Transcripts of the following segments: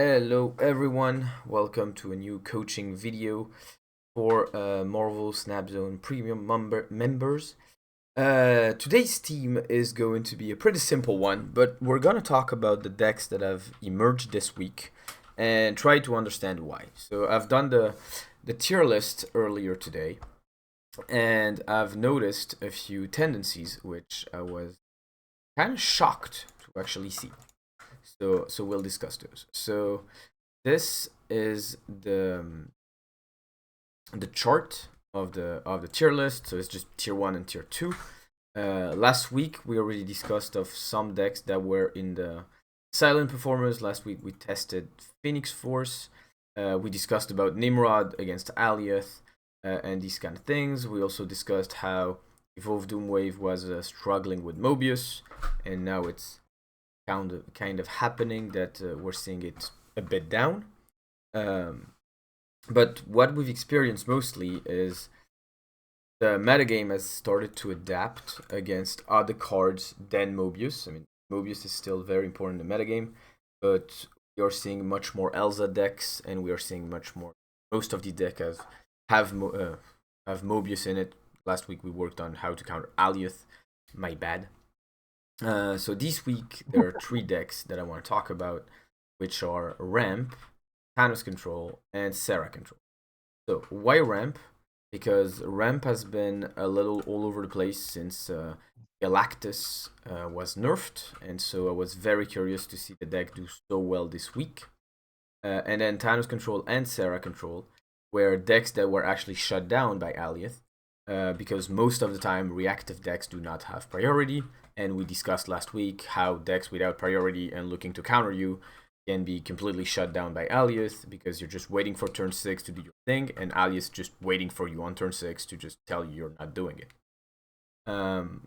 Hello everyone, welcome to a new coaching video for Marvel Snap Zone Premium members. Today's theme is going to be a pretty simple one, but we're going to talk about the decks that have emerged this week and try to understand why. So I've done the tier list earlier today, and I've noticed a few tendencies which I was kind of shocked to actually see. So we'll discuss those. So this is the chart of the tier list. So it's just tier 1 and tier 2. Last week we already discussed of some decks that were in the silent performers. Last week we tested Phoenix Force. We discussed about Nimrod against Alioth and these kind of things. We also discussed how Evolved Doomwave was struggling with Mobius, and now it's kind of happening that we're seeing it a bit down. But what we've experienced mostly is the metagame has started to adapt against other cards than Mobius. I mean, Mobius is still very important in the metagame, but we are seeing much more Elsa decks, and we are seeing much more. Most of the deck have Mobius in it. Last week we worked on how to counter Alioth. My bad. So this week there are 3 decks that I want to talk about, which are Ramp, Thanos Control, and Sera Control. So why Ramp? Because Ramp has been a little all over the place since Galactus was nerfed, and so I was very curious to see the deck do so well this week. And then Thanos Control and Sera Control were decks that were actually shut down by Alioth, because most of the time reactive decks do not have priority, and we discussed last week how decks without priority and looking to counter you can be completely shut down by Alioth because you're just waiting for turn 6 to do your thing, and Alioth just waiting for you on turn 6 to just tell you you're not doing it.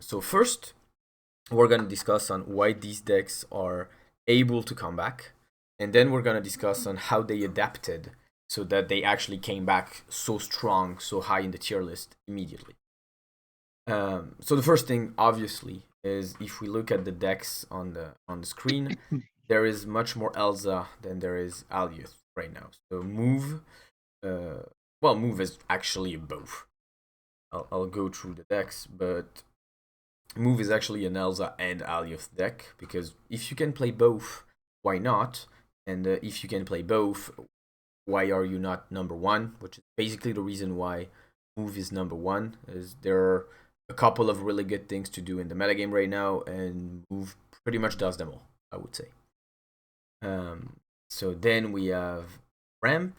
So first, we're going to discuss on why these decks are able to come back, and then we're going to discuss on how they adapted so that they actually came back so strong, so high in the tier list immediately. So the first thing, obviously, is if we look at the decks on the screen, there is much more Elsa than there is Alioth right now. So Move is actually both. I'll go through the decks, but Move is actually an Elsa and Alioth deck, because if you can play both, why not? And if you can play both, why are you not number 1? Which is basically the reason why Move is number 1, is there are a couple of really good things to do in the metagame right now, and Move pretty much does them all, I would say. So then we have Ramp,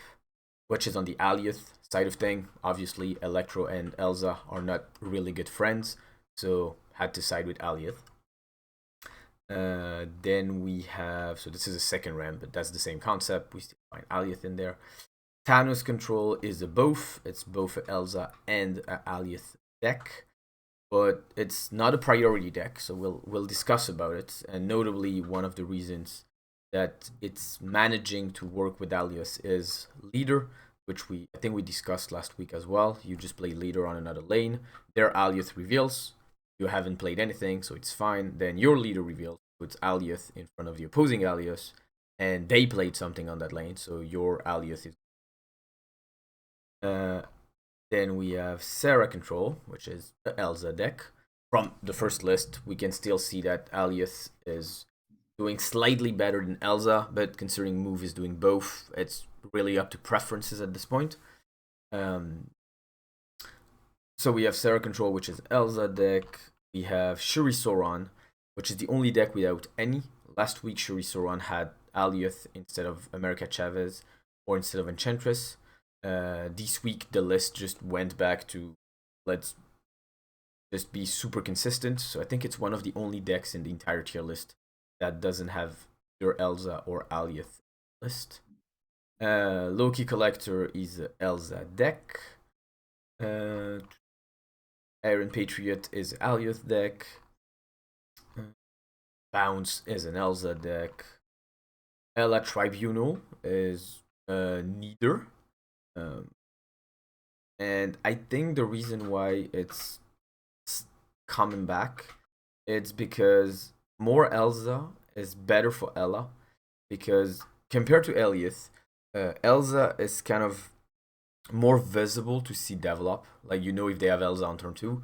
which is on the Alioth side of thing. Obviously, Electro and Elsa are not really good friends, so had to side with Alioth. Then we have, so this is a second Ramp, but that's the same concept. We still find Alioth in there. Thanos Control is a both. It's both an Elsa and an Alioth deck, but it's not a priority deck, so we'll discuss about it. And notably, one of the reasons that it's managing to work with Alioth is Leader, which I think we discussed last week as well. You just play Leader on another lane. Their Alioth reveals. You haven't played anything, so it's fine. Then your Leader reveals, puts Alioth in front of the opposing Alioth, and they played something on that lane, so your Alioth is. Then we have Sera Control, which is the Elsa deck. From the first list, we can still see that Alioth is doing slightly better than Elsa, but considering Move is doing both, it's really up to preferences at this point. So we have Sera Control, which is Elsa deck. We have Shuri Sauron, which is the only deck without any. Last week, Shuri Sauron had Alioth instead of America Chavez, or instead of Enchantress. This week, the list just went back to let's just be super consistent. So I think it's one of the only decks in the entire tier list that doesn't have either Elsa or Alioth list. Loki Collector is a Elsa deck. Iron Patriot is Alioth deck. Bounce is an Elsa deck. Ella Tribunal is neither. And I think the reason why it's coming back, it's because more Elsa is better for Ella, because compared to Alioth, Elsa is kind of more visible to see develop. Like, you know if they have Elsa on turn 2,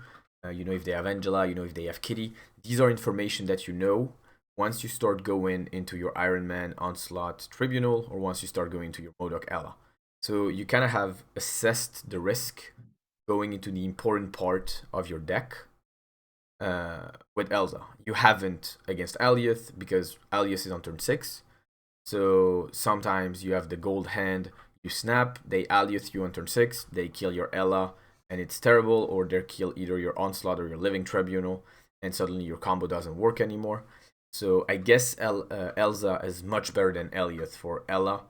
you know if they have Angela, you know if they have Kitty. These are information that you know once you start going into your Iron Man Onslaught Tribunal, or once you start going into your MODOK Ella. So you kind of have assessed the risk going into the important part of your deck with Elsa. You haven't against Alioth because Alioth is on turn 6. So sometimes you have the gold hand, you snap, they Alioth you on turn 6, they kill your Ella, and it's terrible, or they kill either your Onslaught or your Living Tribunal, and suddenly your combo doesn't work anymore. So I guess Elsa is much better than Alioth for Ella,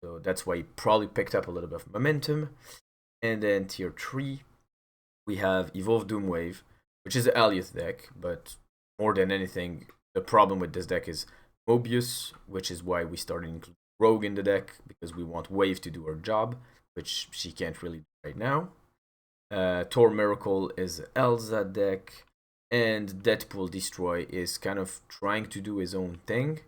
so that's why he probably picked up a little bit of momentum. And then tier 3, we have Evolve Doomwave, which is an Alioth deck, but more than anything, the problem with this deck is Mobius, which is why we started including Rogue in the deck, because we want Wave to do her job, which she can't really do right now. Thor Miracle is Elsa deck, and Deadpool Destroy is kind of trying to do his own thing,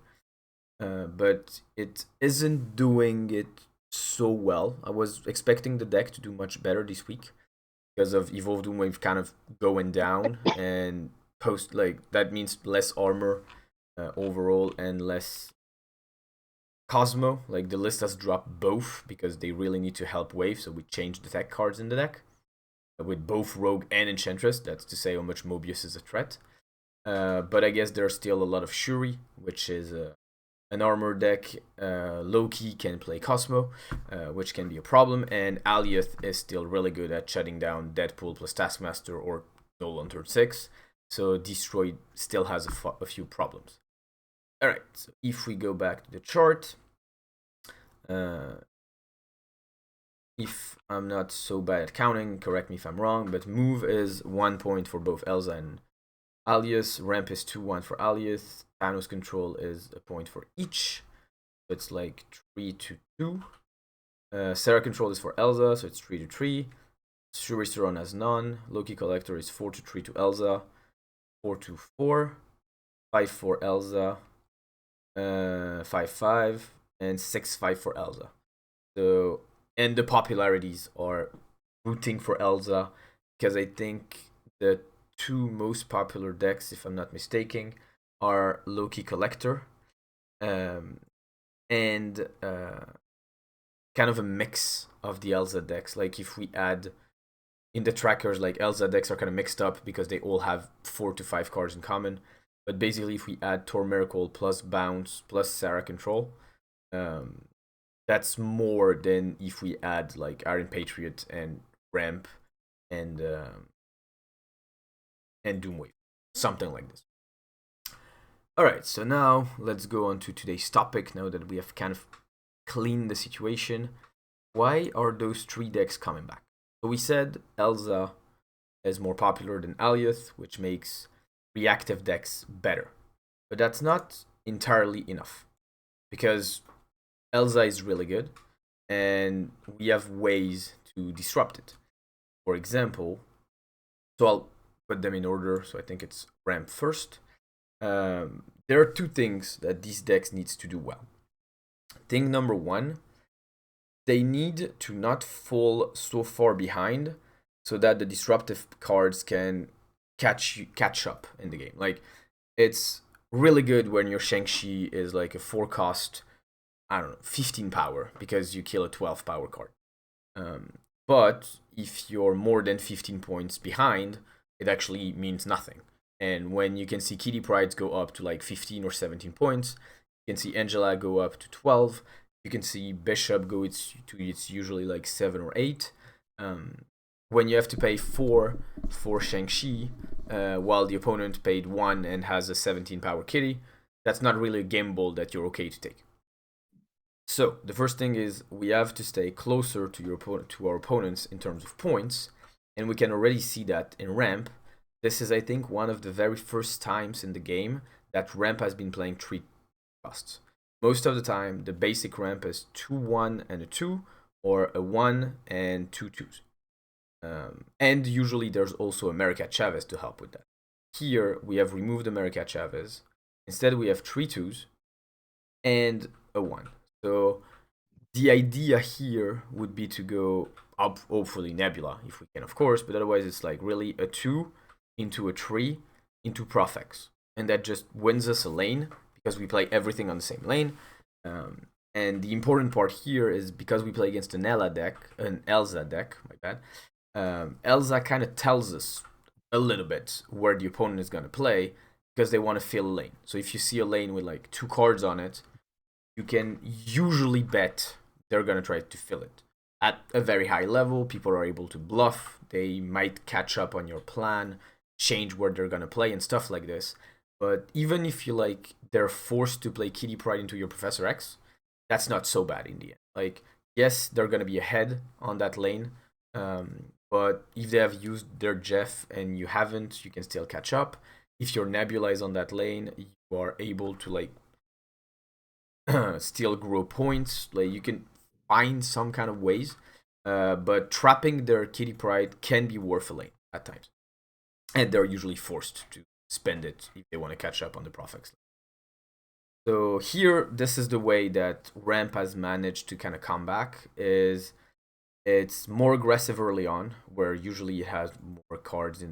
but it isn't doing it so well. I was expecting the deck to do much better this week because of Evolve Doomwave kind of going down, and post, like, that means less armor overall and less Cosmo. Like, the list has dropped both because they really need to help Wave, so we changed the tech cards in the deck with both Rogue and Enchantress. That's to say how much Mobius is a threat. But I guess there's still a lot of Shuri, which is an armor deck. Loki can play Cosmo, which can be a problem, and Alioth is still really good at shutting down Deadpool plus Taskmaster or Null on turn 6, so Destroy still has a few problems. Alright, so if we go back to the chart, if I'm not so bad at counting, correct me if I'm wrong, but move is 1 point for both Elsa and Alioth, ramp is 2-1 for Alioth, Thanos Control is a point for each, so it's like 3-2. Sera Control is for Elsa, so it's 3-3. Shuri Saron has none. Loki Collector is 4-3 to Elsa, 4-4, 5-4 Elsa, 5-5, and 6-5 for Elsa. So, and the popularities are rooting for Elsa, because I think the two most popular decks, if I'm not mistaken, are Loki Collector and kind of a mix of the Elsa decks. Like, if we add in the trackers, like, Elsa decks are kind of mixed up because they all have 4 to 5 cards in common. But basically, if we add Thor Miracle plus Bounce plus Sera Control, that's more than if we add like Iron Patriot and Ramp and Doomwave, something like this. Alright, so now let's go on to today's topic, now that we have kind of cleaned the situation. Why are those 3 decks coming back? So we said Elsa is more popular than Alioth, which makes reactive decks better. But that's not entirely enough, because Elsa is really good, and we have ways to disrupt it. For example, so I'll put them in order, so I think it's Ramp first. There are 2 things that these decks needs to do well. Thing number 1, they need to not fall so far behind so that the disruptive cards can catch up in the game. Like, it's really good when your Shang-Chi is like a 4 cost, I don't know, 15 power, because you kill a 12 power card. But if you're more than 15 points behind, it actually means nothing. And when you can see Kitty Prydes go up to like 15 or 17 points, you can see Angela go up to 12, you can see Bishop go to it's usually like 7 or 8. When you have to pay 4 for Shang-Chi, while the opponent paid 1 and has a 17 power Kitty, that's not really a gamble that you're okay to take. So the first thing is we have to stay closer to our opponents in terms of points, and we can already see that in Ramp. This is, I think, one of the very first times in the game that Ramp has been playing 3 costs. Most of the time, the basic Ramp is 2-1 and a 2, or a 1 and 2 2s. And usually there's also America Chavez to help with that. Here we have removed America Chavez. Instead we have 3 2s and a 1. So The idea here would be to go up, hopefully Nebula, if we can, of course, but otherwise it's like really a 2 into a 3 into Profex. And that just wins us a lane because we play everything on the same lane. And the important part here is because we play against an Elsa deck, my bad. Elsa kind of tells us a little bit where the opponent is going to play because they want to fill a lane. So if you see a lane with like 2 cards on it, you can usually bet they're going to try to fill it. At a very high level, people are able to bluff. They might catch up on your plan, change where they're going to play and stuff like this. But even if you like, they're forced to play Kitty Pryde into your Professor X, that's not so bad in the end. Like, yes, they're going to be ahead on that lane. But if they have used their Jeff and you haven't, you can still catch up. If your Nebula is on that lane, you are able to like still grow points. Like you can find some kind of ways, but trapping their Kitty Pryde can be worth a lane at times, and they're usually forced to spend it if they want to catch up on the Profex. So here, this is the way that Ramp has managed to kind of come back. Is it's more aggressive early on, where usually it has more cards in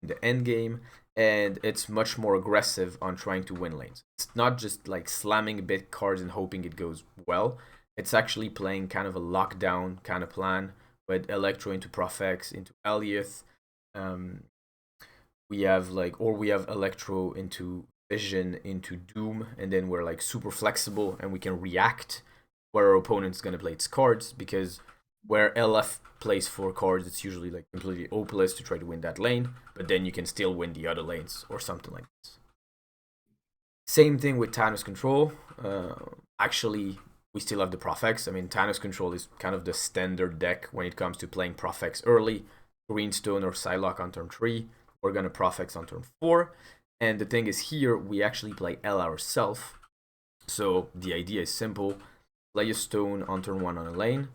the end game, and it's much more aggressive on trying to win lanes. It's not just like slamming big cards and hoping it goes well. It's actually playing kind of a lockdown kind of plan with Electro into Profex, into Alioth. We have Electro into Vision, into Doom, and then we're like super flexible and we can react where our opponent's gonna play its cards, because where LF plays 4 cards, it's usually like completely hopeless to try to win that lane, but then you can still win the other lanes or something like this. Same thing with Thanos Control. Actually, we still have the Profex. I mean, Thanos Control is kind of the standard deck when it comes to playing Profex early. Greenstone or Psylocke on turn 3. We're gonna Profex on turn 4. And the thing is here, we actually play L ourselves. So the idea is simple. Play a stone on turn 1 on a lane.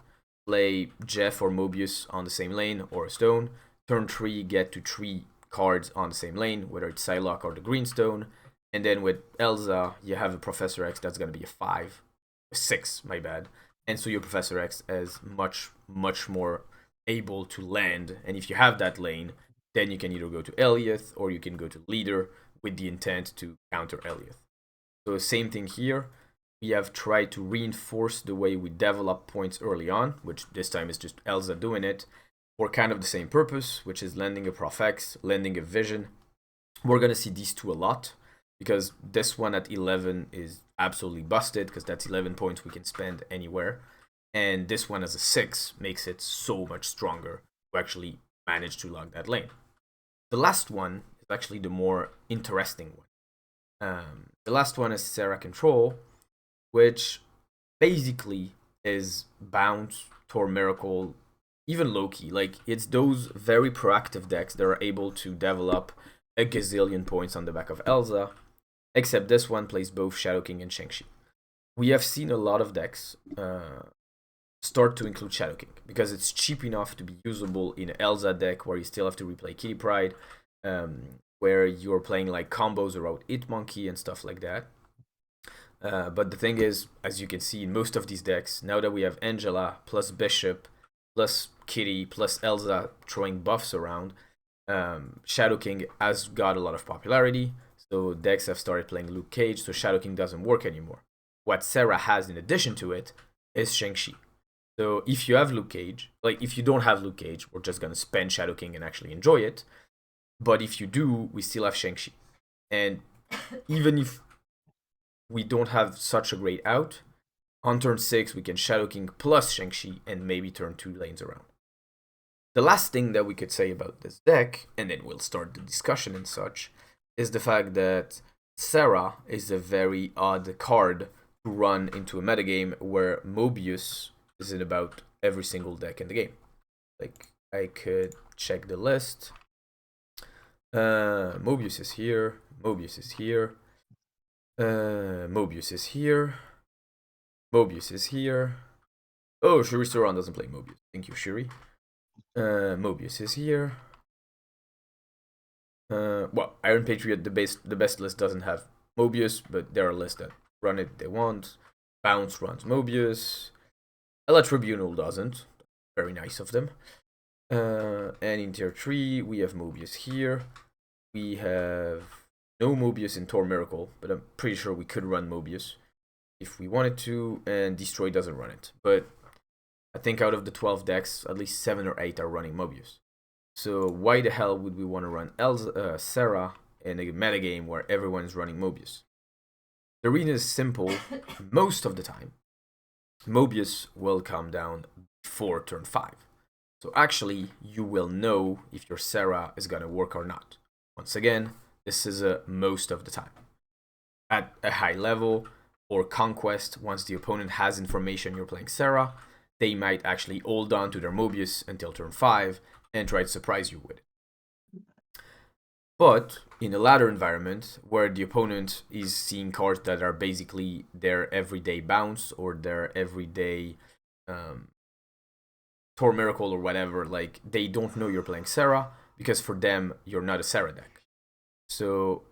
Play Jeff or Mobius on the same lane or a stone. Turn 3, get to 3 cards on the same lane, whether it's Psylocke or the Greenstone. And then with Elsa, you have a Professor X that's going to be a 5. A 6, my bad. And so your Professor X is much, much more able to land. And if you have that lane, then you can either go to Alioth or you can go to Leader with the intent to counter Alioth. So same thing here. We have tried to reinforce the way we develop points early on, which this time is just Elsa doing it, for kind of the same purpose, which is landing a Profex, landing a Vision. We're going to see these two a lot, because this one at 11 is absolutely busted, because that's 11 points we can spend anywhere. And this one as a 6 makes it so much stronger to actually manage to lock that lane. The last one is actually the more interesting one. The last one is Sera Control, which basically is Bounce, Tor Miracle, even Loki. Like, it's those very proactive decks that are able to develop a gazillion points on the back of Elsa, except this one plays both Shadow King and Shang-Chi. We have seen a lot of decks start to include Shadow King, because it's cheap enough to be usable in an Elsa deck where you still have to replay Kitty Pryde, where you're playing like combos around It Monkey and stuff like that. But the thing is, as you can see in most of these decks, now that we have Angela plus Bishop plus Kitty plus Elsa throwing buffs around, Shadow King has got a lot of popularity. So decks have started playing Luke Cage, so Shadow King doesn't work anymore. What Sera has in addition to it is Shang-Chi. So if you have Luke Cage, like if you don't have Luke Cage, we're just gonna spend Shadow King and actually enjoy it. But if you do, we still have Shang-Chi. And even if we don't have such a great out, on turn 6 we can Shadow King plus Shang-Chi and maybe turn 2 lanes around. The last thing that we could say about this deck, and then we'll start the discussion and such, is the fact that Sera is a very odd card to run into a metagame where Mobius is in about every single deck in the game. Like, I could check the list. Mobius is here. Mobius is here. Mobius is here. Mobius is here. Oh, Shuri Sauron doesn't play Mobius. Thank you, Shuri. Mobius is here. Well, Iron Patriot, the best list doesn't have Mobius, but there are lists that run it if they want. Bounce runs Mobius. Ella Tribunal doesn't. Very nice of them. And in tier 3, we have Mobius here. We have no Mobius in Tor Miracle, but I'm pretty sure we could run Mobius if we wanted to, and Destroy doesn't run it. But I think out of the 12 decks, at least 7 or 8 are running Mobius. So why the hell would we want to run Sera in a metagame where everyone's running Mobius? The reason is simple. Most of the time, Mobius will come down before turn 5. So actually, you will know if your Sera is going to work or not. Once again, this is most of the time. At a high level or Conquest, once the opponent has information you're playing Sera, they might actually hold on to their Mobius until turn 5 and try to surprise you with it. But in a ladder environment where the opponent is seeing cards that are basically their everyday bounce or their everyday Tor Miracle or whatever, like they don't know you're playing Sera because for them you're not a Sera deck. So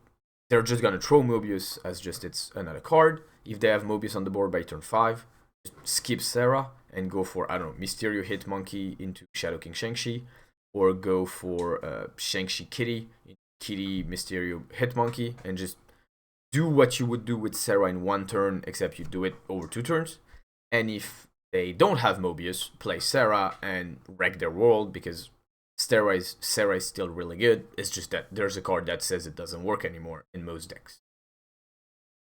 they're just gonna throw Mobius as just it's another card. If they have Mobius on the board by turn 5, skip Sera and go for, I don't know, Mysterio Hit Monkey into Shadow King Shang-Chi, or go for Shang-Chi Kitty, Kitty Mysterio Hit Monkey, and just do what you would do with Sera in 1 turn, except you do it over 2 turns. And if they don't have Mobius, play Sera and wreck their world, because Sera is still really good. It's just that there's a card that says it doesn't work anymore in most decks.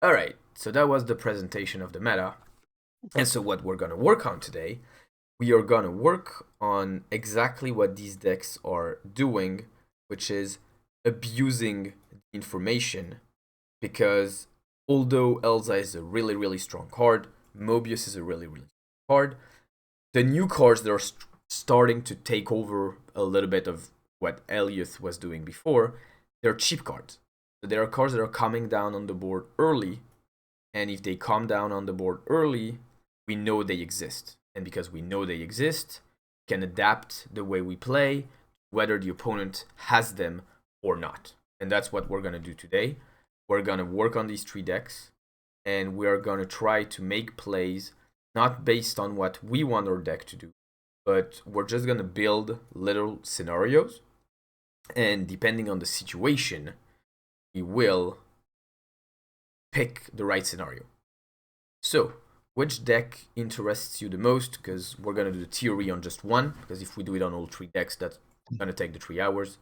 Alright, so that was the presentation of the meta. And so what we're going to work on today, we are going to work on exactly what these decks are doing, which is abusing information, because although Elsa is a really, really strong card, Mobius is a really, really strong card, the new cards that are starting to take over a little bit of what Alioth was doing before, they're cheap cards. So there are cards that are coming down on the board early, and if they come down on the board early, we know they exist. And because we know they exist, we can adapt the way we play, whether the opponent has them or not. And that's what we're going to do today. We're going to work on these 3 decks, and we're going to try to make plays not based on what we want our deck to do, but we're just going to build little scenarios, and depending on the situation, we will pick the right scenario. So, which deck interests you the most? Because we're going to do the theory on just one, because if we do it on all 3 decks, that's going to take the 3 hours.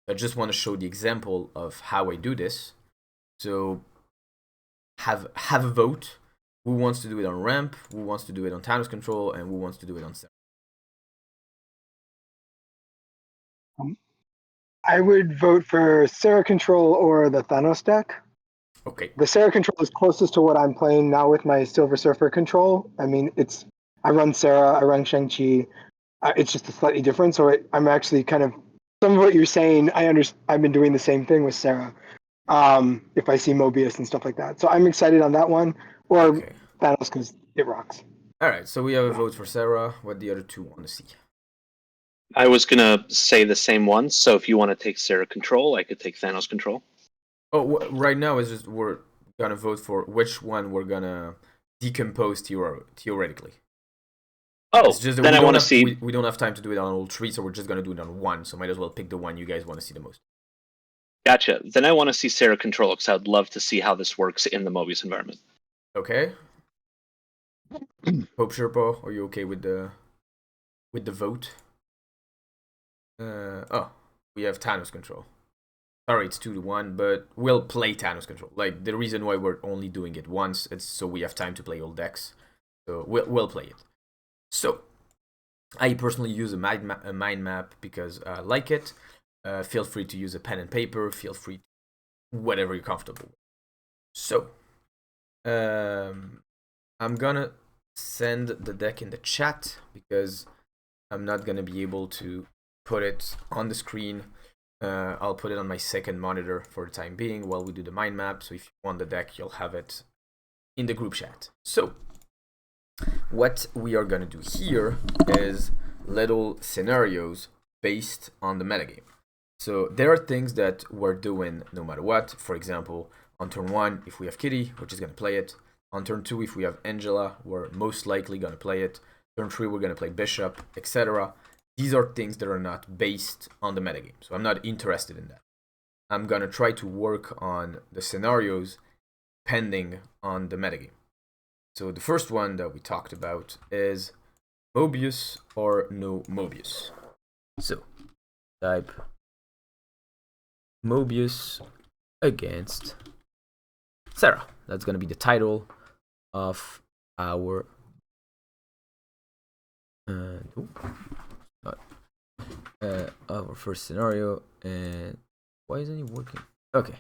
I just want to show the example of how I do this. So have a vote. Who wants to do it on Ramp? Who wants to do it on Thanos Control? And who wants to do it on Sera? I would vote for Sera Control or the Thanos deck. Okay. The Sera Control is closest to what I'm playing now with my Silver Surfer Control. I mean, I run Sera, I run Shang-Chi. It's just a slightly different. So I'm actually kind of, some of what you're saying, I've been doing the same thing with Sera. If I see Mobius and stuff like that. So I'm excited on that one. Or okay. Thanos, because it rocks. Alright, so we have a vote for Sera. What the other 2 want to see? I was going to say the same one, so if you want to take Sera Control, I could take Thanos Control. Oh, right now is just we're going to vote for which one we're going to decompose theoretically. Oh, it's just then I want to see... We don't have time to do it on all 3, so we're just going to do it on 1, so might as well pick the one you guys want to see the most. Gotcha. Then I want to see Sera Control, because I'd love to see how this works in the Mobius environment. Okay. Pope Sherpa, are you okay with the vote? We have Thanos Control. Sorry, it's 2-1, but we'll play Thanos Control. Like, the reason why we're only doing it once, it's so we have time to play all decks. So we'll play it. So, I personally use a mind map because I like it. Feel free to use a pen and paper. Feel free to whatever you're comfortable with. So, I'm gonna send the deck in the chat because I'm not gonna be able to put it on the screen. I'll put it on my second monitor for the time being while we do the mind map. So if you want the deck, you'll have it in the group chat. So what we are going to do here is little scenarios based on the metagame. So there are things that we're doing no matter what. For example, on turn 1, if we have Kitty, we're just going to play it. On turn 2, if we have Angela, we're most likely going to play it. Turn 3, we're going to play bishop, etc. These are things that are not based on the metagame, so I'm not interested in that. I'm going to try to work on the scenarios depending on the metagame. So the first one that we talked about is Mobius or no Mobius. So type Mobius against Sera. That's going to be the title of our our first scenario. And why isn't it working? Okay.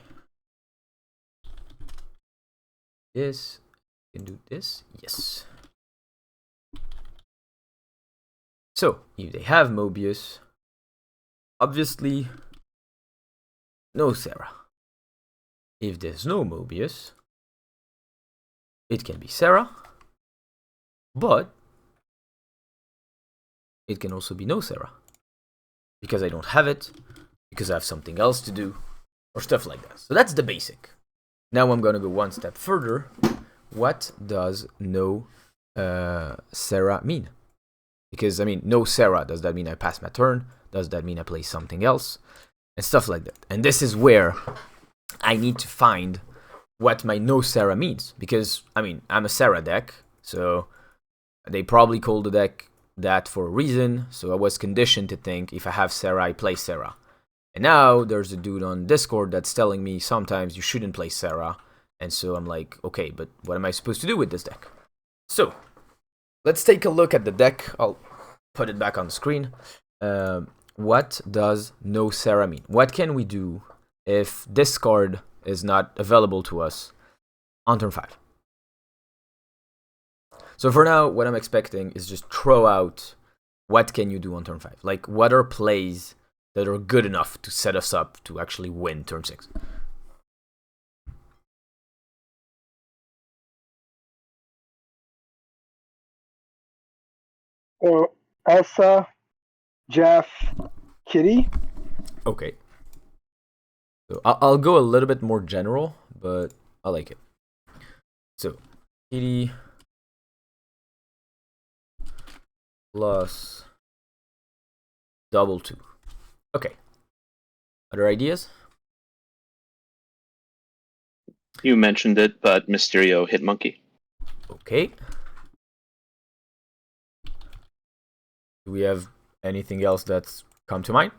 This can do this. Yes. So if they have Mobius, obviously no Sera. If there's no Mobius, it can be Sera, but it can also be no Sera. Because I don't have it, because I have something else to do, or stuff like that. So that's the basic. Now I'm going to go one step further. What does no Sera mean? Because, I mean, no Sera, does that mean I pass my turn? Does that mean I play something else? And stuff like that. And this is where I need to find what my no Sera means. Because, I mean, I'm a Sera deck, so they probably call the deck that for a reason. So I was conditioned to think if I have Sera, I play Sera. And now there's a dude on Discord that's telling me sometimes you shouldn't play Sera. And so I'm like, okay, but what am I supposed to do with this deck? So let's take a look at the deck. I'll put it back on the screen. What does no Sera mean? What can we do if this card is not available to us on turn 5? So for now, what I'm expecting is just throw out what can you do on turn 5. Like, what are plays that are good enough to set us up to actually win turn 6? So Elsa, Jeff, Kitty. Okay. So I'll go a little bit more general, but I like it. So Kitty plus double 2. Okay. Other ideas? You mentioned it, but Mysterio hit monkey. Okay. Do we have anything else that's come to mind?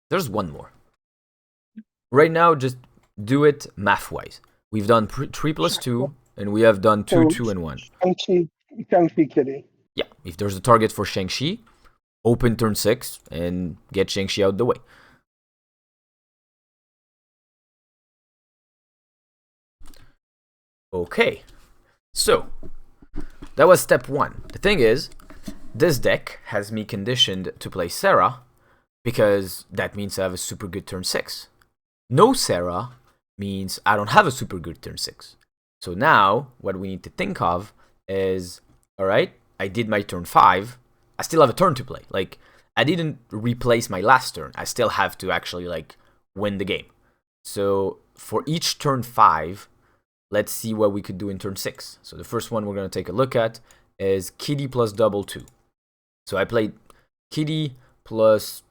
There's one more. Right now, just do it math-wise. We've done 3 plus 2, and we have done 2, 2, and 1. Shang-Chi, Kitty. Yeah, if there's a target for Shang-Chi, open turn 6 and get Shang-Chi out the way. Okay, so that was step 1. The thing is, this deck has me conditioned to play Sera because that means I have a super good turn 6. No Sera means I don't have a super good turn 6. So now, what we need to think of is, alright, I did my turn 5, I still have a turn to play. Like, I didn't replace my last turn, I still have to actually, like, win the game. So, for each turn 5, let's see what we could do in turn 6. So the first one we're going to take a look at is Kitty plus double 2. So I played Kitty plus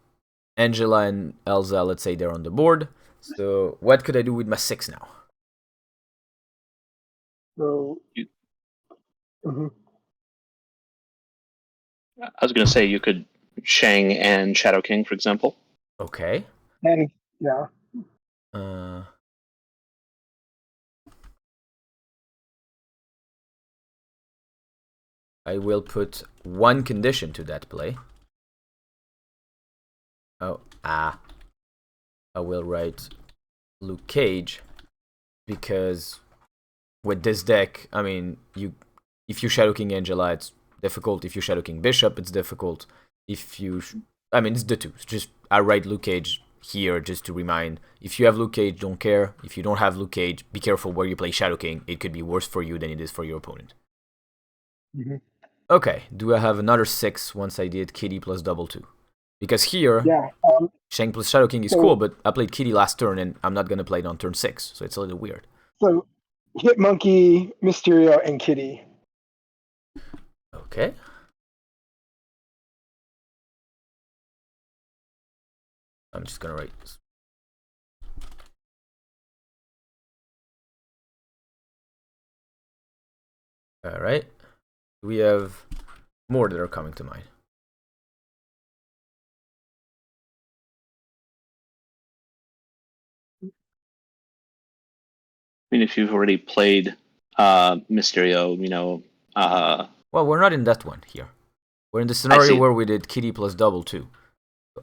Angela and Elsa, let's say they're on the board. So what could I do with my 6 now? So, I was going to say you could Shang and Shadow King, for example. Okay. and yeah, I will put one condition to that play. I will write Luke Cage because with this deck, I mean, if you Shadow King Angela, it's difficult. If you Shadow King Bishop, it's difficult. If you, I mean, it's the two. Just I write Luke Cage here just to remind. If you have Luke Cage, don't care. If you don't have Luke Cage, be careful where you play Shadow King. It could be worse for you than it is for your opponent. Okay, do I have another 6 once I did Kitty plus double 2? Because here, Yeah. Shang plus Shadow King is So- cool, but I played Kitty last turn, and I'm not gonna play it on turn 6, so it's a little weird. So Hitmonkey, Mysterio, and Kitty. Okay. I'm just gonna write this. Alright. We have more that are coming to mind. I mean, if you've already played Mysterio, Well, we're not in that one here. We're in the scenario where we did Kitty plus double 2.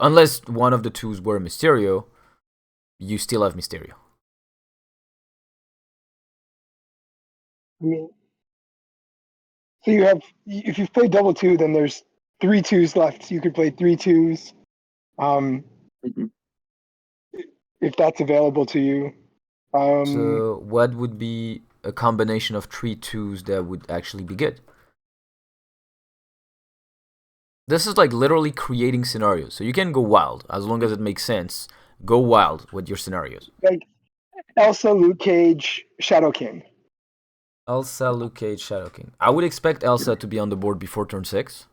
Unless one of the twos were Mysterio, you still have Mysterio. So you have, if you've played double 2, then there's 3 twos left. So you could play 3 twos, if that's available to you. So what would be a combination of 3 twos that would actually be good? This is like literally creating scenarios. So you can go wild as long as it makes sense. Go wild with your scenarios. Like Elsa, Luke Cage, Shadow King. Elsa, Luke Cage, Shadow King. I would expect Elsa to be on the board before turn 6.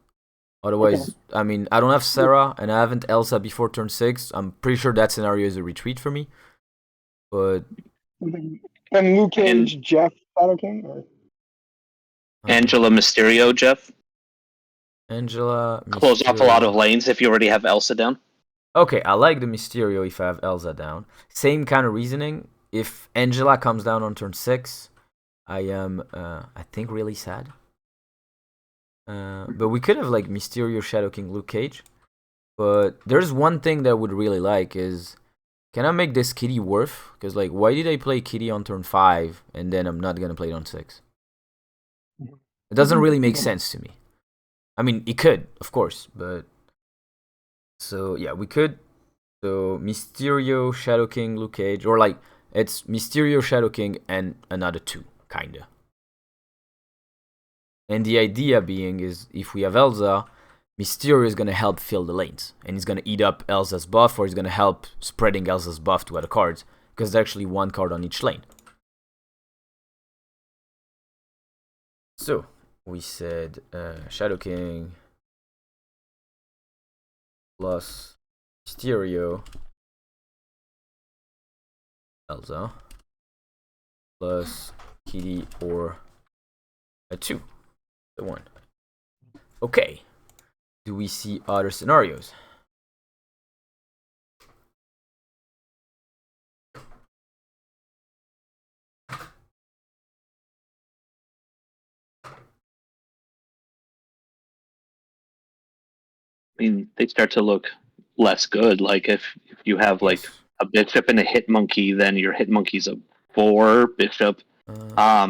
Otherwise, okay. I mean, I don't have Sera and I haven't Elsa before turn 6. I'm pretty sure that scenario is a retreat for me. But and Luke Cage, Jeff, Shadow King? Or? Angela Mysterio, Jeff? Angela, Mysterio. Close off a lot of lanes if you already have Elsa down. Okay, I like the Mysterio if I have Elsa down. Same kind of reasoning. If Angela comes down on turn 6, I am, I think, really sad. But we could have like Mysterio, Shadow King, Luke Cage. But there's one thing that I would really like is, can I make this Kitty worth? Because like, why did I play Kitty on turn 5 and then I'm not gonna play it on 6? It doesn't really make sense to me. I mean, it could, of course, but so yeah, we could. So Mysterio, Shadow King, Luke Cage, or like it's Mysterio, Shadow King, and another 2, kinda. And the idea being is if we have Elsa, Mysterio is gonna help fill the lanes, and he's gonna eat up Elsa's buff, or he's gonna help spreading Elsa's buff to other cards, because there's actually 1 card on each lane. So we said Shadow King plus Mysterio Elsa plus Kitty or a 2, the 1. Okay. Do we see other scenarios? I mean, they start to look less good. Like if you have like a bishop and a hitmonkey, then your hitmonkey's a 4. Bishop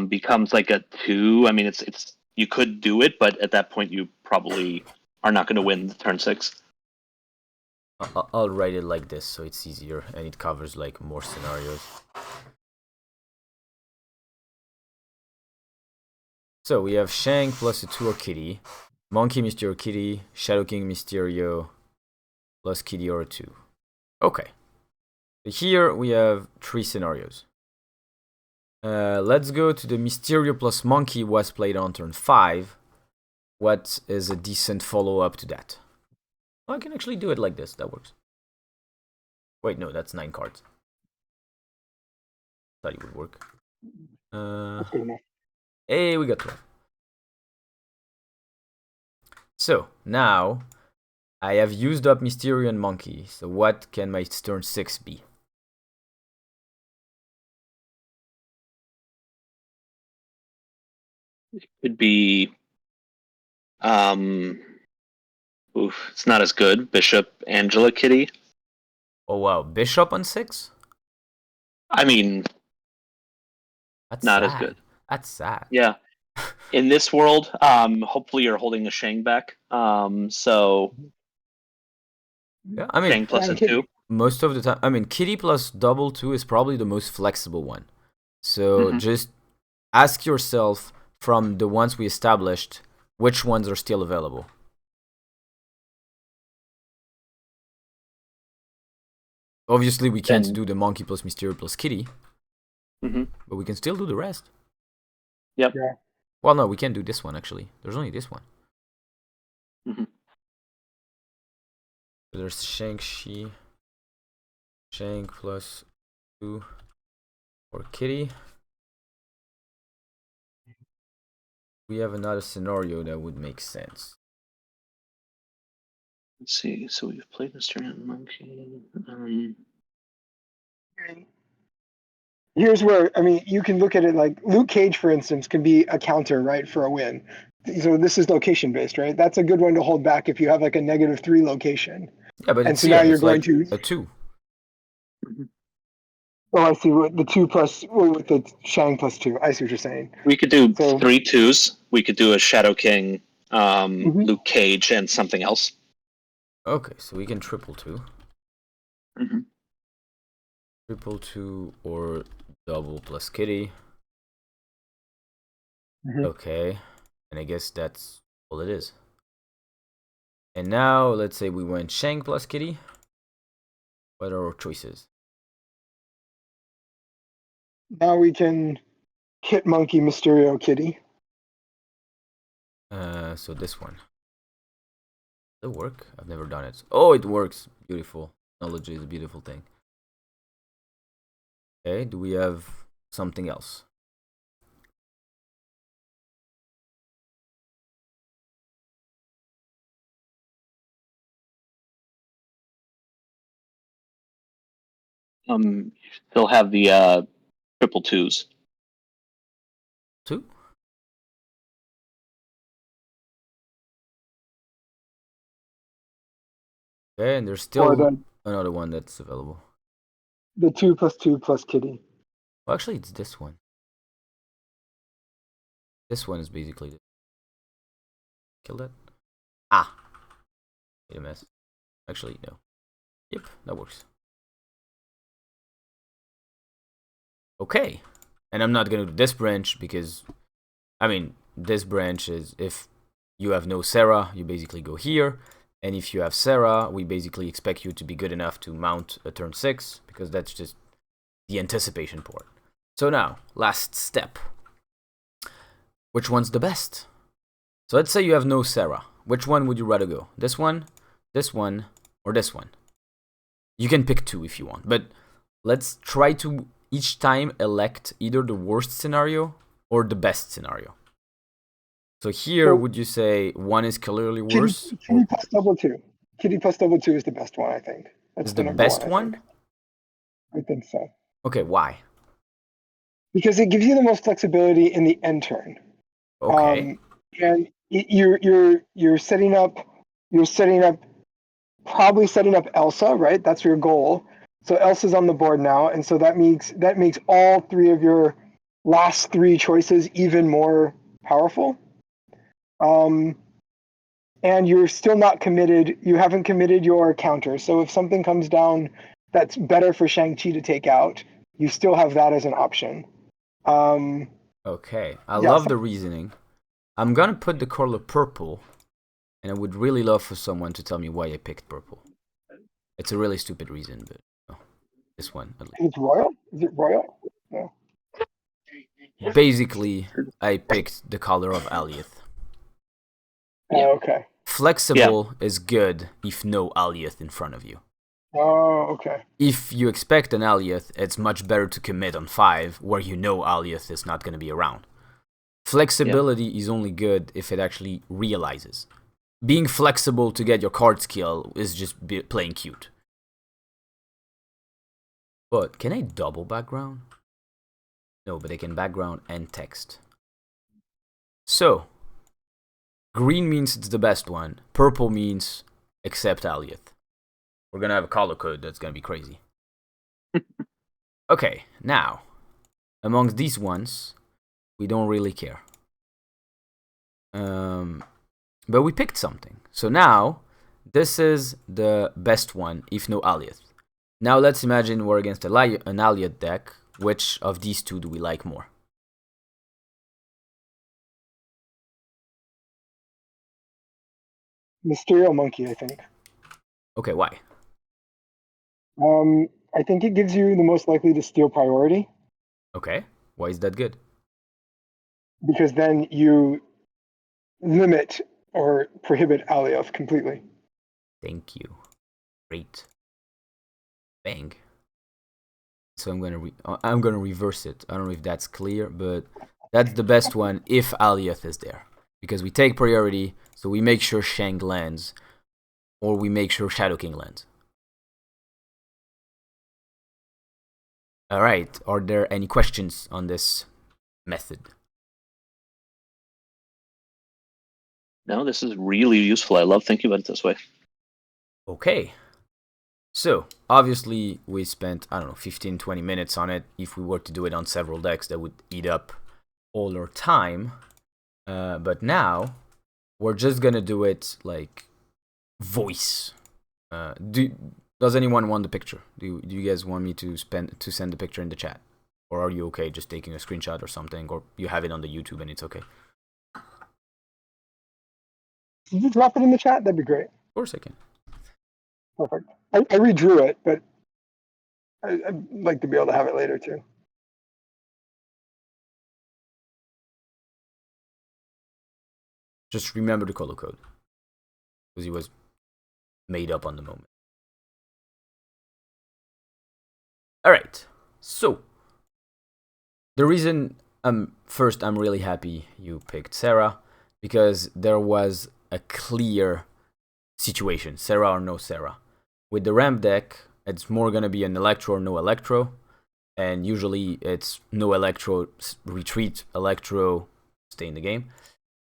becomes like a 2. I mean, it's you could do it, but at that point you probably are not going to win turn 6. I'll write it like this so it's easier and it covers like more scenarios. So we have Shang plus a 2 or Kitty, Monkey, Mysterio, Kitty, Shadow King, Mysterio, plus Kitty or a 2. Okay. So here we have 3 scenarios. Let's go to the Mysterio plus Monkey was played on turn 5. What is a decent follow-up to that? I can actually do it like this. That works. Wait, no, that's 9 cards. Thought it would work. Hey, we got 12. So, now, I have used up Mysterio and Monkey. So what can my turn 6 be? It could be... it's not as good. Bishop, Angela, Kitty. Oh wow, Bishop on 6? I mean, that's not sad. As good. That's sad. Yeah. In this world, hopefully you're holding a Shang back. So yeah, I mean, Shang plus a 2. Most of the time, I mean, Kitty plus double 2 is probably the most flexible one. So just ask yourself from the ones we established, which ones are still available. Obviously, we can't do the monkey plus Mysterio plus Kitty. But we can still do the rest. Yep. Yeah. Well, no, we can't do this one, actually. There's only this one. So there's Shang-Chi. Shang plus 2 for Kitty. We have another scenario that would make sense. Let's see. So we've played Mr. Ant Monkey. Here's where, I mean, you can look at it like Luke Cage, for instance, can be a counter, right, for a win. So this is location based, right? That's a good one to hold back if you have like a -3 location. Yeah, but and so now you're going to a 2. Oh, I see. What the 2 plus with the Shang plus 2. I see what you're saying. We could do 3 2s. We could do a Shadow King, Luke Cage, and something else. Okay, so we can triple 2. Triple 2 or double plus Kitty. Okay, and I guess that's all it is. And now, let's say we went Shang plus Kitty. What are our choices? Now we can hit Monkey Mysterio Kitty. So this one. Does it work? I've never done it. Oh, it works. Beautiful. Knowledge is a beautiful thing. Okay, do we have something else? You still have the triple 2s. 2? Okay, and there's still another one that's available. The 2 plus 2 plus Kitty. Well, actually, it's this one. This one is basically the... Kill that? Ah! Made a mess. Actually, no. Yep, that works. Okay. And I'm not gonna do this branch because... I mean, this branch is if you have no Sera, you basically go here. And if you have Sera, we basically expect you to be good enough to mount a turn 6, because that's just the anticipation part. So now, last step. Which one's the best? So let's say you have no Sera. Which one would you rather go? This one, or this one? You can pick 2 if you want, but let's try to each time elect either the worst scenario or the best scenario. So here, would you say one is clearly worse? Kitty plus double 2. Kitty plus double 2 is the best one, I think. That's is the best one? I think so. Okay, why? Because it gives you the most flexibility in the end turn. Okay. And you're setting up probably setting up Elsa, right? That's your goal. So Elsa's on the board now, and so that makes all 3 of your last 3 choices even more powerful. And you're still not committed. You haven't committed your counter. So if something comes down that's better for Shang-Chi to take out, you still have that as an option. Okay, I love the reasoning. I'm gonna put the color purple, and I would really love for someone to tell me why I picked purple. It's a really stupid reason, but oh, this one at least. It's royal? Is it royal? No. Basically, I picked the color of Alioth. Oh, okay. Flexible is good if no Alioth in front of you. Oh, okay. If you expect an Alioth, it's much better to commit on 5, where you know Alioth is not going to be around. Flexibility is only good if it actually realizes. Being flexible to get your card skill is just playing cute. But can I double background? No, but I can background and text. So, green means it's the best one. Purple means accept Alioth. We're gonna have a color code that's gonna be crazy. Okay, now, amongst these ones, we don't really care. But we picked something. So now, this is the best one, if no Alioth. Now let's imagine we're against an Alioth deck. Which of these 2 do we like more? Mysterio Monkey, I think. Okay, why? I think it gives you the most likely to steal priority. Okay, why is that good? Because then you limit or prohibit Alioth completely. Thank you. Great. Bang. So I'm gonna reverse it. I don't know if that's clear, but that's the best one if Alioth is there, because we take priority, so we make sure Shang lands, or we make sure Shadow King lands. All right. Are there any questions on this method? No, this is really useful. I love thinking about it this way. Okay. So, obviously, we spent, I don't know, 15, 20 minutes on it. If we were to do it on several decks, that would eat up all our time. But now, we're just gonna do it like voice. Does anyone want the picture? Do you guys want me to send the picture in the chat? Or are you okay just taking a screenshot or something? Or you have it on the YouTube and it's okay? Can you drop it in the chat? That'd be great. Of course I can. Perfect. I redrew it, but I'd like to be able to have it later too. Just remember the color code, because it was made up on the moment. Alright, so the reason first I'm really happy you picked Sera, because there was a clear situation, Sera or no Sera. With the ramp deck, it's more gonna be an Electro or no Electro, and usually it's no Electro, retreat, Electro, stay in the game.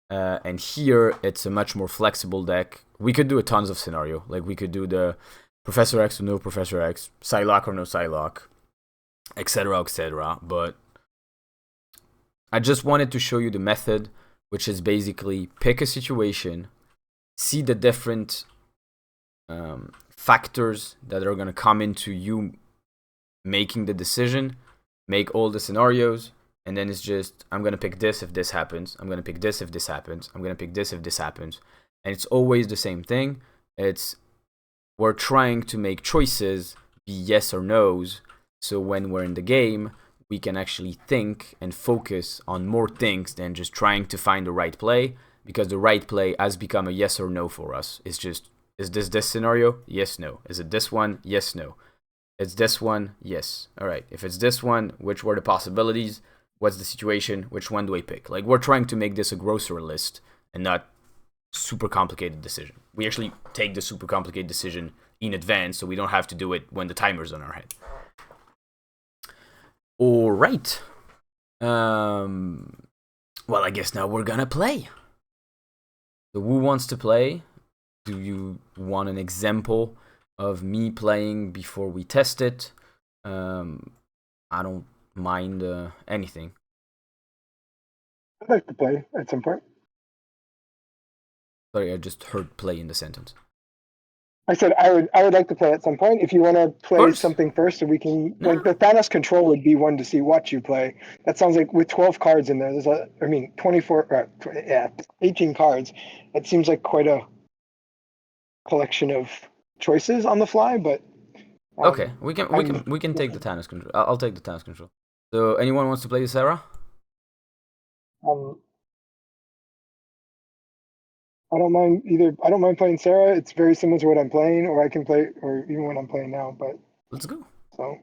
And here it's a much more flexible deck. We could do a tons of scenario, like we could do the Professor X or no Professor X, Psylocke or no Psylocke, etc., etc. But I just wanted to show you the method, which is basically pick a situation, see the different factors that are going to come into you making the decision, make all the scenarios, and then it's just, I'm going to pick this if this happens, I'm going to pick this if this happens, I'm going to pick this if this happens. And it's always the same thing. We're trying to make choices be yes or no's, so when we're in the game, we can actually think and focus on more things than just trying to find the right play, because the right play has become a yes or no for us. It's just, is this scenario? Yes, no. Is it this one? Yes, no. It's this one? Yes. All right. If it's this one, which were the possibilities? What's the situation? Which one do I pick? Like, we're trying to make this a grocery list and not super complicated decision. We actually take the super complicated decision in advance, so we don't have to do it when the timer's on our head. All right. Well, I guess now we're gonna play. So who wants to play? Do you want an example of me playing before we test it? I don't mind anything. I'd like to play at some point. Sorry, I just heard play in the sentence. I said I would like to play at some point. If you want to play something first, so we can like the Thanos Control would be one to watch you play. That sounds like with 12 cards in there. 24, 18 cards. It seems like quite a collection of choices on the fly. But okay, we can take the Thanos Control. I'll take the Thanos Control. So anyone wants to play Sera? I don't mind either. I don't mind playing Sera. It's very similar to what I'm playing, or I can play, or even what I'm playing now. But let's go. So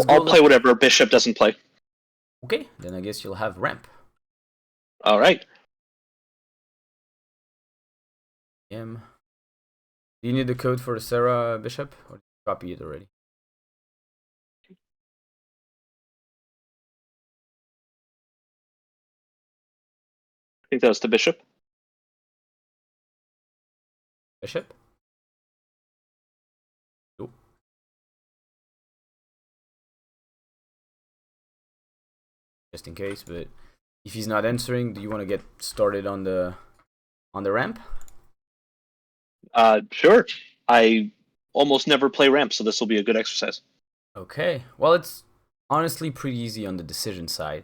I'll play whatever Bishop doesn't play. Okay, then I guess you'll have ramp. All right. Do you need the code for the Sera Bishop, or did you copy it already? I think that was the Bishop. Bishop? Nope. Just in case, but if he's not answering, do you want to get started on the ramp? Sure. I almost never play ramp, so this will be a good exercise. Okay. Well, it's honestly pretty easy on the decision side.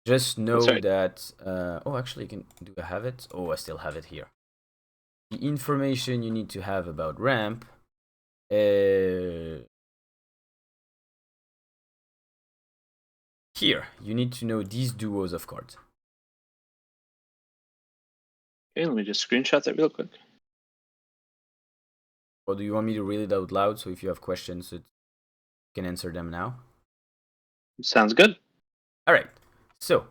Just know that... oh, actually, do I have it? Oh, I still have it here. The information you need to have about ramp... Here, you need to know these duos of cards. Okay, let me just screenshot that real quick. Or do you want me to read it out loud? So if you have questions, you can answer them now. Sounds good. All right. So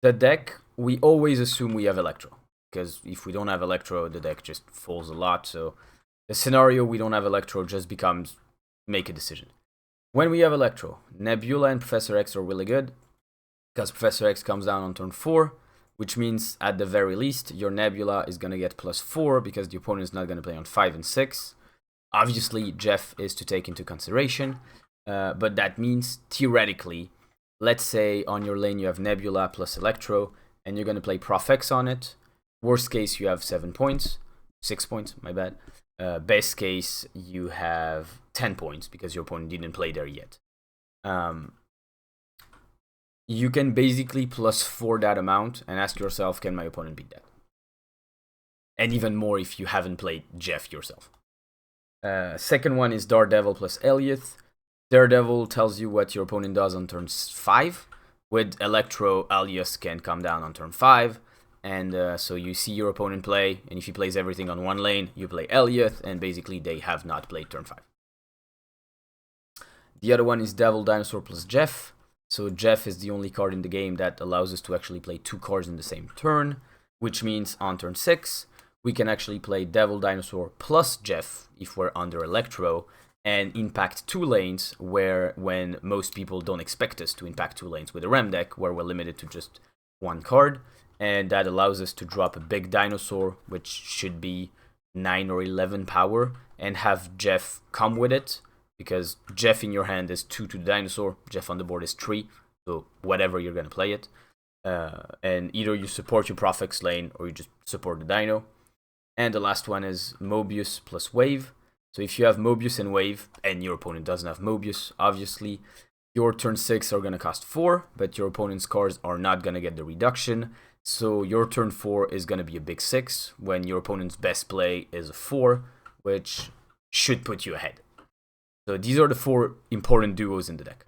the deck, we always assume we have Electro, because if we don't have Electro, the deck just falls a lot. So the scenario we don't have Electro just becomes make a decision. When we have Electro, Nebula and Professor X are really good, because Professor X comes down on turn 4, which means at the very least your Nebula is going to get +4 because the opponent is not going to play on 5 and 6. Obviously, Jeff is to take into consideration, but that means theoretically, let's say on your lane you have Nebula plus Electro, and you're going to play Prof X on it. Worst case, you have 7 points. 6 points, my bad. Best case, you have 10 points because your opponent didn't play there yet. You can basically +4 that amount and ask yourself, can my opponent beat that? And even more if you haven't played Jeff yourself. Second one is Daredevil plus Alioth. Daredevil tells you what your opponent does on turn 5. With Electro, Alioth can come down on turn 5. And so you see your opponent play, and if he plays everything on one lane, you play Alioth, and basically they have not played turn 5. The other one is Devil Dinosaur plus Jeff. So Jeff is the only card in the game that allows us to actually play 2 cards in the same turn, which means on turn 6, we can actually play Devil Dinosaur plus Jeff if we're under Electro, and impact 2 lanes when most people don't expect us to impact 2 lanes with a Ram deck, where we're limited to just 1 card, and that allows us to drop a big dinosaur, which should be 9 or 11 power, and have Jeff come with it, because Jeff in your hand is 2 to the dinosaur, Jeff on the board is 3, so whatever you're going to play it. And either you support your Prof X lane, or you just support the dino. And the last one is Mobius plus Wave. So if you have Mobius and Wave, and your opponent doesn't have Mobius, obviously, your turn 6 are going to cost 4, but your opponent's cards are not going to get the reduction. So your turn 4 is going to be a big 6, when your opponent's best play is a 4, which should put you ahead. So these are the 4 important duos in the deck.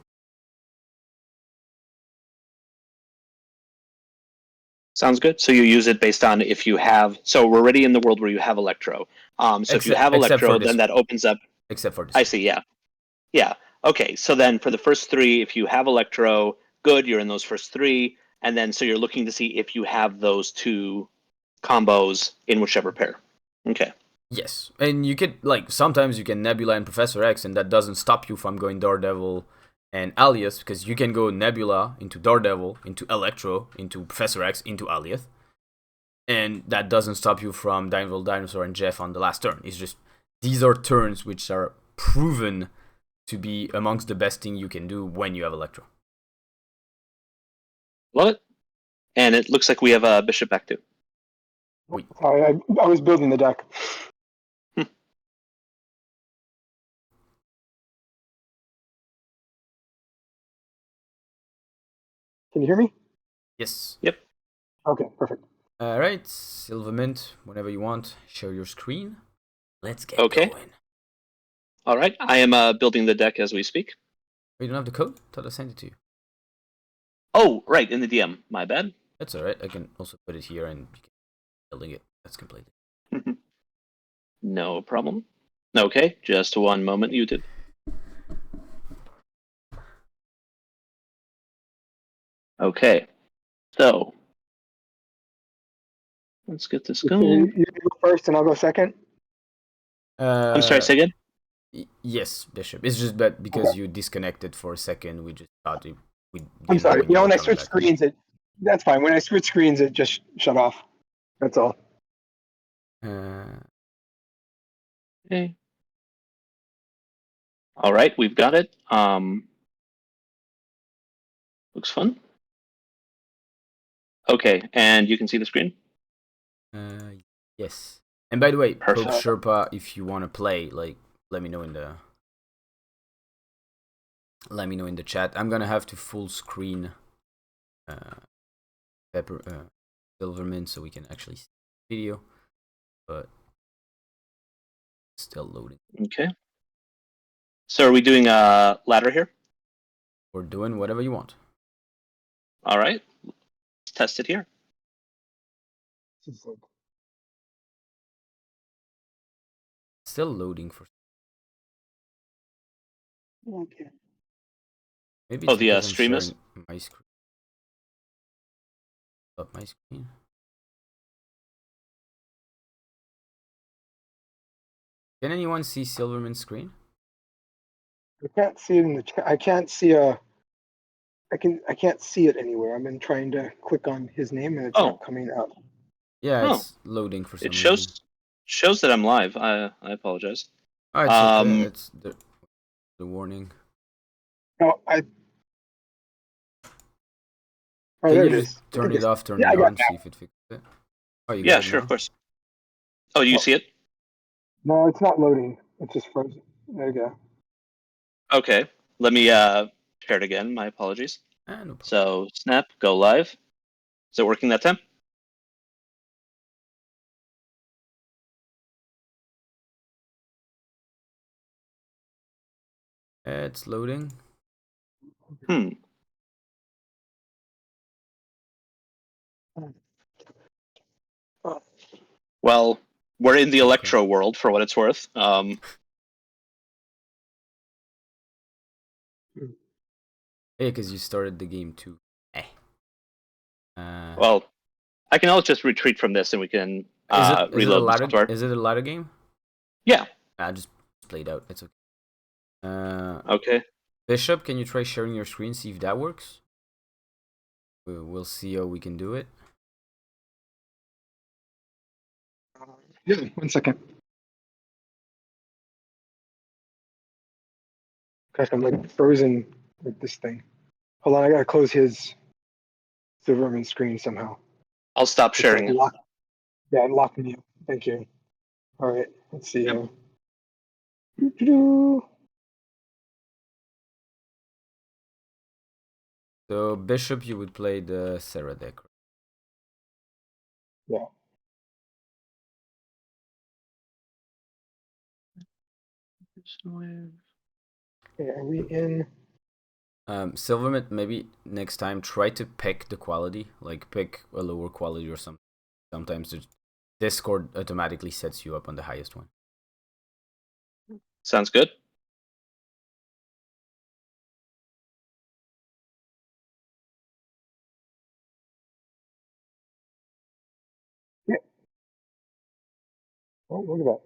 Sounds good. So you use it based on if you have. So we're already in the world where you have Electro. So if you have Electro, then that opens up. Except for this. I see. Yeah. Yeah. Okay. So then for the first 3, if you have Electro, good. You're in those first 3, and then so you're looking to see if you have those 2 combos in whichever pair. Okay. Yes, and you could sometimes you can Nebula and Professor X, and that doesn't stop you from going Daredevil and Alioth, because you can go Nebula into Daredevil, into Electro, into Professor X, into Alioth, and that doesn't stop you from Devil Dinosaur and Jeff on the last turn. It's just these are turns which are proven to be amongst the best thing you can do when you have Electro. Love it. And it looks like we have a Bishop back too. Sorry, I was building the deck. Can you hear me? Yes. Yep. Okay, perfect. All right, Silver Mint, whenever you want, share your screen. Let's get Okay. going. All right. I am building the deck as we speak. You don't have the code? I thought I sent it to you. Oh, right, in the DM. My bad. That's all right. I can also put it here and you can building it. That's completed. No problem. Okay, just one moment, YouTube. Okay, so let's get this So going. you go first, and I'll go second. I'm sorry, say again? Yes, Bishop. It's just that because you disconnected for a second, we just thought we I'm sorry. when you were When I coming switch back. screens, that's fine. When I switch screens, it just shut off. That's all. Okay. All right, we've got it. Looks fun. Okay, and you can see the screen? Yes. And by the way, Perfect. Pope Sherpa, if you want to play, let me know in the chat. I'm gonna have to full screen Silvermint so we can actually see the video, but still loading. Okay. So are we doing a ladder here? Or doing whatever you want. All right, let's test it here. Still loading for. Okay. Maybe it's because I'm stream is? sharing my screen. Up my screen. Can anyone see Silverman's screen? I can't see it in the chat. I can't see I can't see it anywhere. I've been trying to click on his name and it's not coming up. Yeah, it's loading for some It reason. shows that I'm live. I apologize. Oh, it's okay. It's the warning. Oh, Can there you it just is. turn it off, turn Yeah, it I got on, see if it fixes it? Oh, you Yeah, got it sure, now? of course. Oh, you see it? No, it's not loading. It's just frozen. There you go. Okay. Let me share it again. My apologies. No problem. So snap, go live. Is it working that time? It's loading. Well, we're in the Electro world for what it's worth. Hey, because you started the game too. Well, I can always just retreat from this and we can reload the software. Is it a ladder game? Yeah. I just played out. It's okay. Okay. Bishop, can you try sharing your screen, see if that works? We'll see how we can do it. Yeah, 1 second. Gosh, I'm like frozen with this thing. Hold on, I gotta close his Silverman screen somehow. I'll stop sharing it. Yeah, I'm locking you. Thank you. All right, let's see. Yep. So Bishop, you would play the Sera deck. Yeah. Okay, are we in? Silverman, maybe next time try to pick the quality, like pick a lower quality or something. Sometimes the Discord automatically sets you up on the highest one. Sounds good. Yeah. Oh, look at that.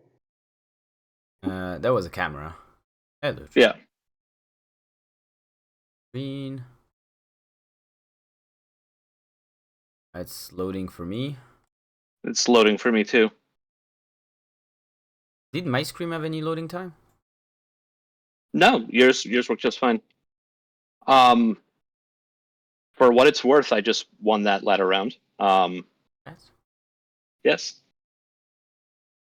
That was a camera. Hello. Yeah. Screen. It's loading for me. It's loading for me too. Did my screen have any loading time? No, yours worked just fine. For what it's worth, I just won that ladder round. Yes.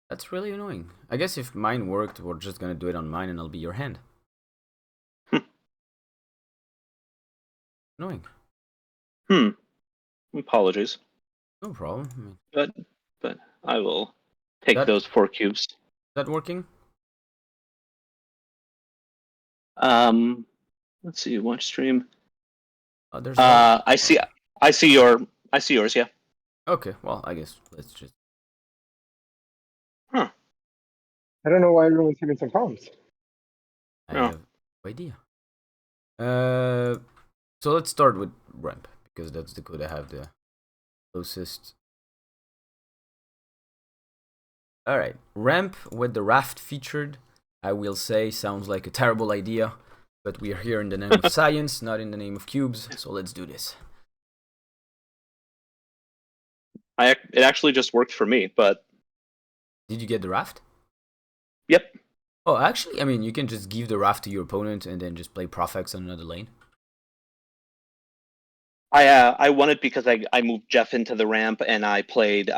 That's really annoying. I guess if mine worked, we're just gonna do it on mine and I'll be your hand. Annoying. Apologies. No problem. But I will take those 4 cubes. Is that working? Let's see. Watch stream. There's I see yours. Yeah. Okay. Well, I guess let's just. Huh. I don't know why everyone's having some problems. I have no idea. So let's start with ramp because that's the code I have the closest. All right, ramp with the raft featured. I will say sounds like a terrible idea, but we are here in the name of science, not in the name of cubes. So let's do this. It actually just worked for me, but. Did you get the raft? Yep. Oh, actually, I mean, you can just give the raft to your opponent and then just play Profex on another lane. I won it because I moved Jeff into the ramp and I played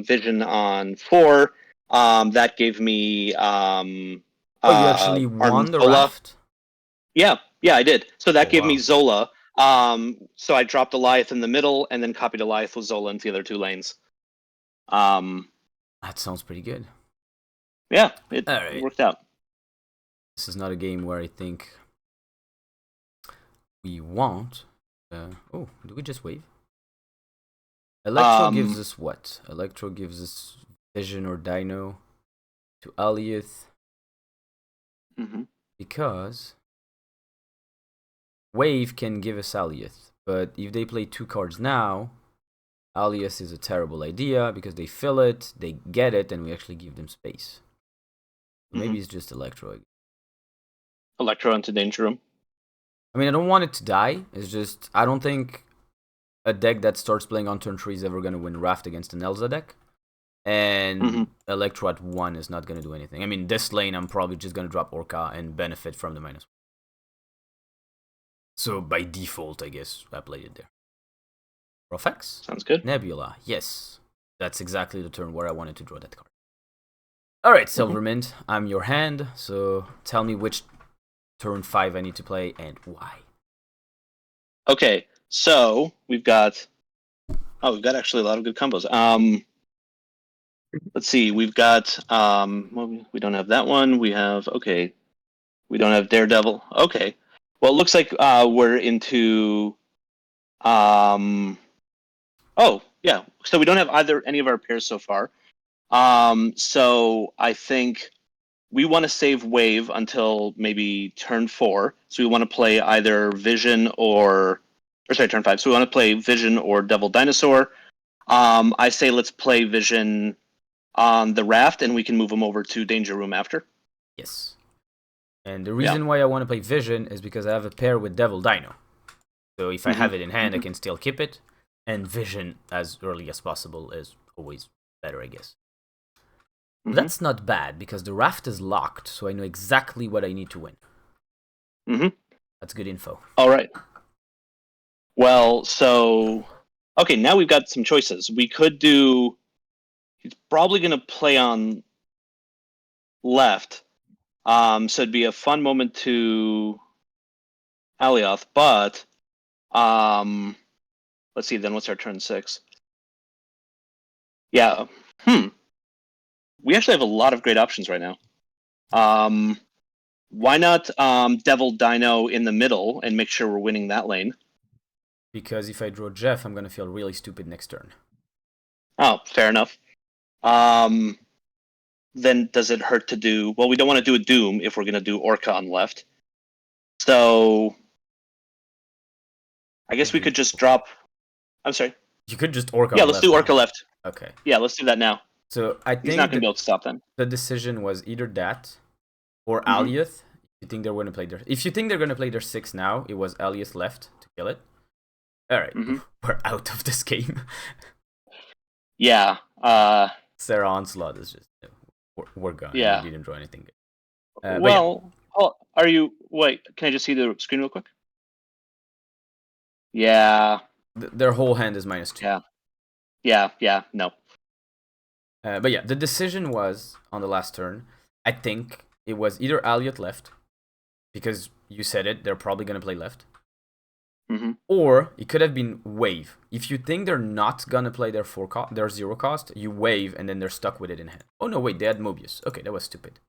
Vision on 4. That gave me you actually won the Zola. raft? Yeah, I did. So that gave me Zola. So I dropped Alioth in the middle and then copied Alioth with Zola into the other 2 lanes. That sounds pretty good. Yeah, it worked out. This is not a game where I think we want. Oh, do we just wave? Electro gives us what? Electro gives us Vision or Dino to Alioth. Because Wave can give us Alioth. But if they play 2 cards now, Alioth is a terrible idea because they fill it, they get it, and we actually give them space. Maybe it's just Electro. Electro into Danger Room. I mean, I don't want it to die. It's just, I don't think a deck that starts playing on turn 3 is ever going to win Raft against an Elsa deck. And Electro at 1 is not going to do anything. I mean, this lane, I'm probably just going to drop Orca and benefit from the -1. So by default, I guess, I played it there. Profex? Sounds good. Nebula, yes. That's exactly the turn where I wanted to draw that card. Alright, Silvermint, I'm your hand, so tell me which turn 5 I need to play and why. Okay, so we've got actually a lot of good combos. Let's see, we've got well, we don't have that one. We have we don't have Daredevil. Okay, well, it looks like we're into oh yeah, so we don't have any of our pairs so far. So I think we want to save Wave until maybe turn 4. So we want to play either Vision or sorry, turn 5. So we want to play Vision or Devil Dinosaur. I say let's play Vision on the Raft, and we can move them over to Danger Room after. Yes. And the reason why I want to play Vision is because I have a pair with Devil Dino. So if I have it in hand, I can still keep it. And Vision as early as possible is always better, I guess. But that's not bad, because the Raft is locked, so I know exactly what I need to win. That's good info. All right. Well, so... Okay, now we've got some choices. We could do... He's probably going to play on left. So it'd be a fun moment to Alioth, but... let's see, then what's our turn 6? Yeah. We actually have a lot of great options right now. Why not Devil Dino in the middle and make sure we're winning that lane? Because if I draw Jeff, I'm going to feel really stupid next turn. Oh, fair enough. Then does it hurt to do... Well, we don't want to do a Doom if we're going to do Orca on left. So... I guess we could just drop... I'm sorry. You could just Orca on left. Yeah, let's do Orca left. Okay. Yeah, let's do that now. So I think he's not going to be able to stop them. The decision was either that or Alioth. You think they're going to play their... If you think they're going to play their 6 now, it was Alioth left to kill it. Alright, we're out of this game. Yeah. Sera Onslaught is just... We're gone. Yeah. We didn't draw anything good. Well, are you... Wait, can I just see the screen real quick? Yeah. Their whole hand is -2. Yeah, no. But yeah, the decision was, on the last turn, I think it was either Alioth left, because you said it, they're probably going to play left. Or it could have been Wave. If you think they're not going to play their 0 cost, you wave and then they're stuck with it in hand. Oh no, wait, they had Mobius. Okay, that was stupid.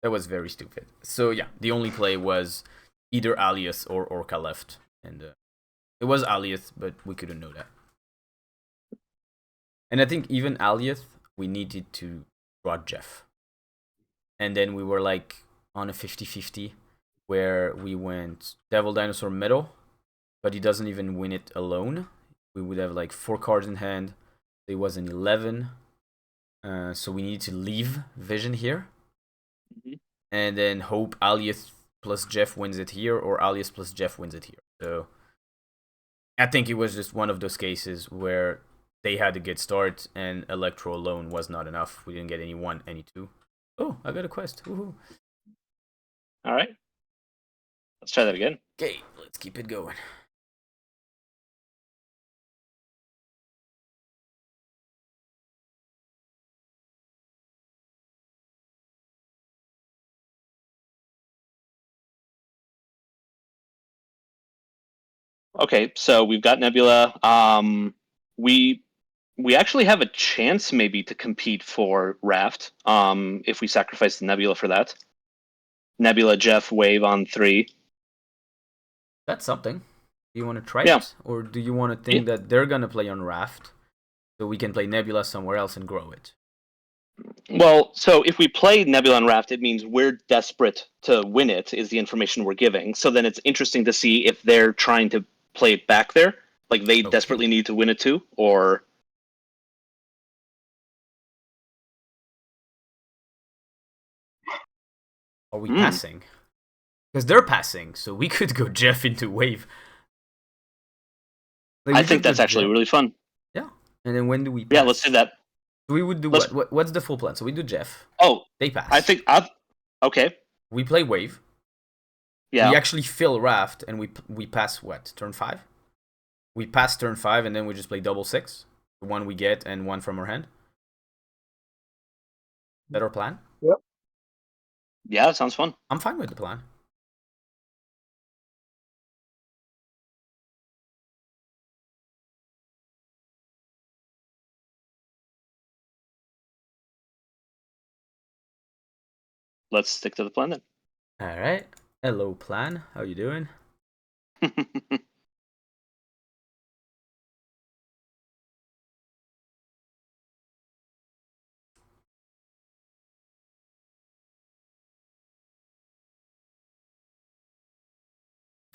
That was very stupid. So yeah, the only play was either Alioth or Orca left. And it was Alioth, but we couldn't know that. And I think even Alioth, we needed to draw Jeff. And then we were like on a 50-50 where we went Devil Dinosaur middle, but he doesn't even win it alone. We would have like 4 cards in hand. It was an 11. So we need to leave Vision here. And then hope Alioth plus Jeff wins it here, or Alioth plus Jeff wins it here. So I think it was just one of those cases where they had a good start, and Electro alone was not enough. We didn't get any 1, any 2. Oh, I got a quest. Woohoo. All right. Let's try that again. Okay, let's keep it going. Okay, so we've got Nebula. We actually have a chance maybe to compete for Raft if we sacrifice the Nebula for that. Nebula, Jeff, Wave on 3. That's something. Do you want to try Yeah. it? Or do you want to think that they're going to play on Raft so we can play Nebula somewhere else and grow it? Well, so if we play Nebula and Raft, it means we're desperate to win it, is the information we're giving. So then it's interesting to see if they're trying to play it back there, like they desperately need to win it too, or... Are we passing? Because they're passing, so we could go Jeff into wave. Like, I think that's actually really fun. Yeah. And then when do we pass? Yeah, let's do that. We would do what? What's the full plan? So we do Jeff. Oh. They pass. I think okay. We play wave. Yeah. We actually fill Raft and we pass what? Turn 5? We pass turn 5 and then we just play double 6. The one we get and one from our hand. Is that our plan? Yep. Yeah, it sounds fun. I'm fine with the plan. Let's stick to the plan then. All right. Hello, plan. How you doing?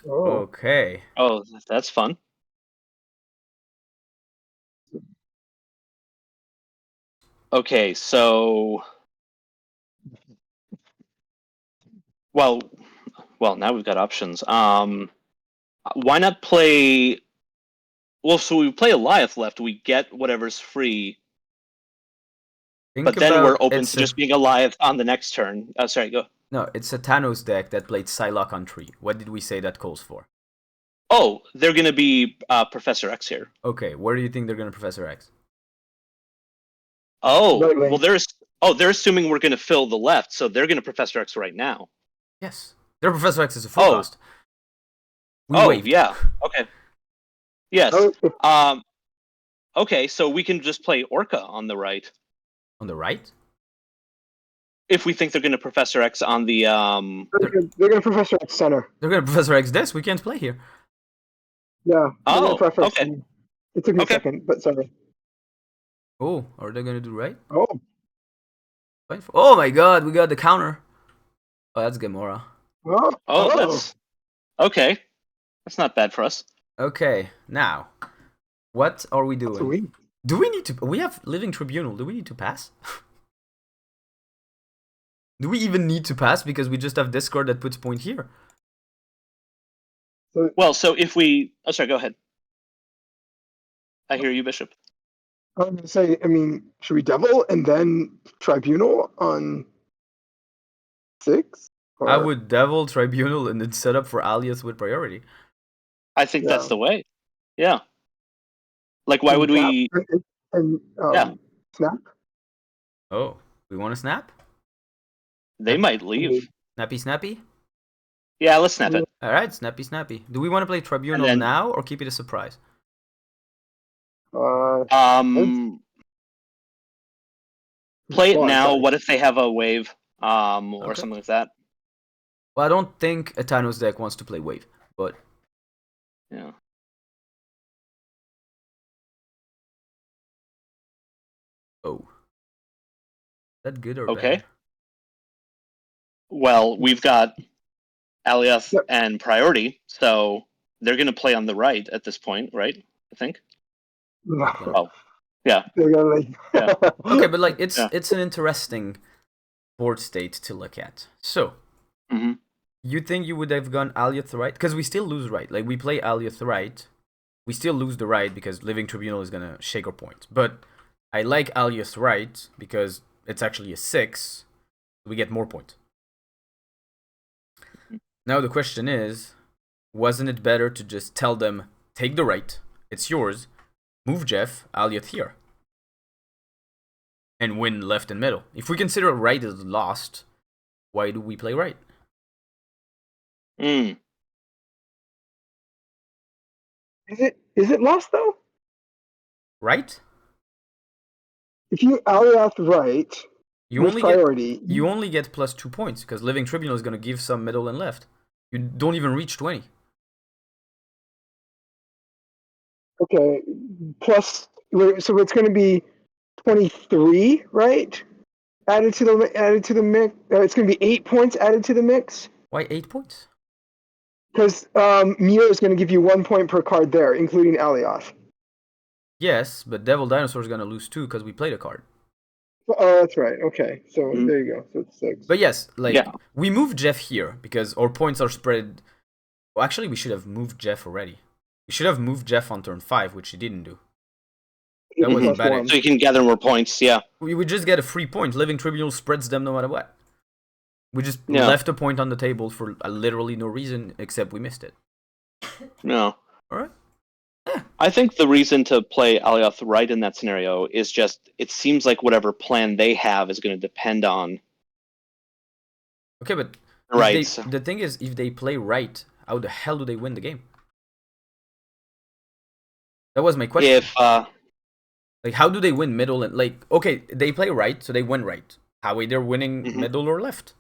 Okay. Oh, that's fun. Okay, so... Well, now we've got options. Why not play... Well, so we play Alioth left, we get whatever's free. But then we're open to just being Alioth on the next turn. Sorry, go. No, it's a Thanos deck that played Psylocke on 3. What did we say that calls for? Oh, they're going to be Professor X here. Okay, where do you think they're going to Professor X? Oh, well, they're assuming we're going to fill the left, so they're going to Professor X right now. Yes. Their Professor X is a full cost. Yeah. Okay. Yes. Okay, so we can just play Orca on the right. On the right? If we think they're going to Professor X on the... They're going to Professor X center. They're going to Professor X this. We can't play here. Yeah. Okay. It took me a second, but sorry. Oh, are they going to do right? Oh. Oh my god, we got the counter. Oh, that's Gamora. That's... Okay. That's not bad for us. Okay, now, what are we doing? Do we need to... We have Living Tribunal. Do we need to pass? Do we even need to pass because we just have discard that puts point here? Well, so if we... Oh, sorry, go ahead. I hear you, Bishop. I was going to say, I mean, should we Devil and then Tribunal on 6? Or... I would Devil, Tribunal, and then set up for Alioth with priority. I think that's the way. Yeah. Like, why would we... Snap? Oh, we want to snap? They might leave. Snappy? Yeah, let's snap it. Alright, snappy. Do we want to play Tribunal now or keep it a surprise? Play it now. What if they have a wave or something like that? Well, I don't think a Thanos deck wants to play wave, but... Yeah. Oh. Is that good or okay. bad? Well, we've got Alioth and priority, so they're going to play on the right at this point, right? I think. Oh, yeah. Yeah. Okay, but like it's an interesting board state to look at. So, you think you would have gone Alioth right? Because we still lose right. Like we play Alioth right, we still lose the right because Living Tribunal is gonna shake our point. But I like Alioth right because it's actually a 6. We get more points. Now the question is, wasn't it better to just tell them, take the right, it's yours, move Jeff, Alioth here, and win left and middle? If we consider right as lost, why do we play right? Is it lost though? Right? If you Alioth right, you only get plus 2 points because Living Tribunal is going to give some middle and left. You don't even reach 20. Okay, plus so it's going to be 23, right? Added to the mix. It's going to be 8 points added to the mix. Why 8 points? Because Mio is going to give you 1 point per card there, including Alioth. Yes, but Devil Dinosaur is gonna lose 2 because we played a card. Oh, that's right. Okay, so there you go. So it's 6. But yes, like we moved Jeff here because our points are spread. Well, actually, we should have moved Jeff already. We should have moved Jeff on turn 5, which he didn't do. That was a bad idea. So you can gather more points, yeah. We would just get a free point. Living Tribunal spreads them no matter what. We just left a point on the table for literally no reason except we missed it. No. Alright. I think the reason to play Alioth right in that scenario is just it seems like whatever plan they have is going to depend on. Okay, but the thing is, if they play right, how the hell do they win the game? That was my question. If like, how do they win middle and like? Okay, they play right, so they win right. How they're winning middle or left?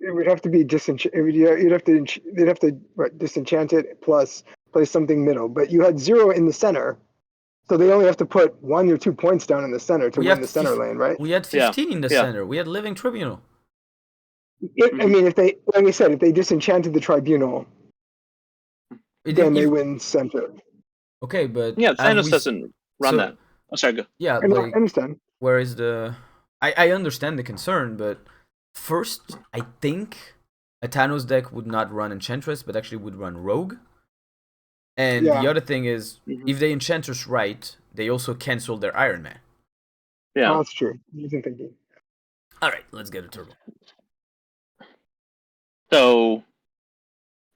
It would have to be disenchanted. They'd have to disenchant it plus play something middle. But you had 0 in the center, so they only have to put 1 or 2 points down in the center to win the center lane, right? We had 15 in the center. We had Living Tribunal. I mean, if they, like I said, if they disenchanted the tribunal, then they win center. Okay, but Thanos doesn't run that. Oh, sorry, go. Yeah, I understand. Where is the? I understand the concern, but first, I think a Thanos deck would not run Enchantress, but actually would run Rogue. And the other thing is, if they Enchantress right, they also cancel their Iron Man. Yeah, that's true. You can think it. All right, let's get a turbo. So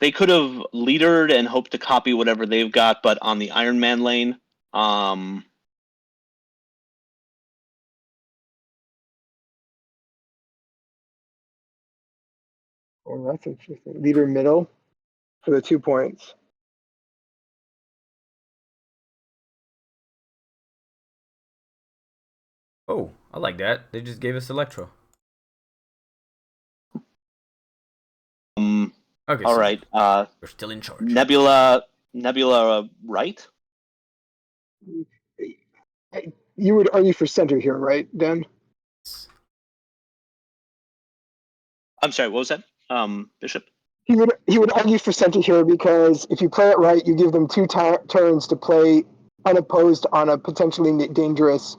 they could have leadered and hoped to copy whatever they've got, but on the Iron Man lane, Oh, that's interesting. Leader middle for the 2 points. Oh, I like that. They just gave us Electro. Okay. All right. We're still in charge. Nebula, right? You would argue for center here, right, Dan? I'm sorry. What was that, Bishop? He would argue for center here because if you play it right, you give them 2 turns to play unopposed on a potentially dangerous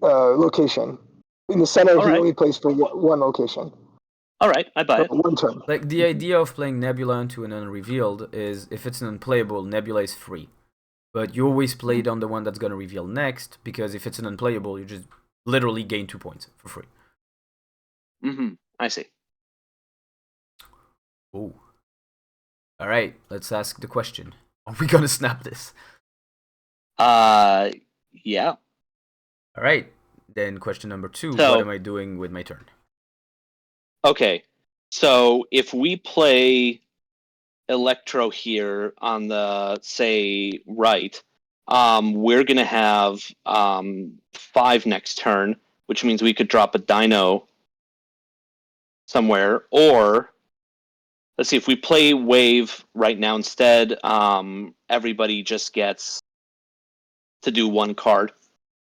location. In the center, he only plays for 1 location. All right, I buy it. 1 turn. Like, the idea of playing Nebula into an unrevealed is if it's an unplayable, Nebula is free. But you always play it on the one that's going to reveal next, because if it's an unplayable, you just literally gain 2 points for free. I see. Oh. Alright, let's ask the question. Are we going to snap this? Yeah. Alright, then question number 2, what am I doing with my turn? Okay, so if we play Electro here on the, say, right, we're going to have 5 next turn, which means we could drop a Dino somewhere, or let's see, if we play Wave right now instead, everybody just gets to do 1 card.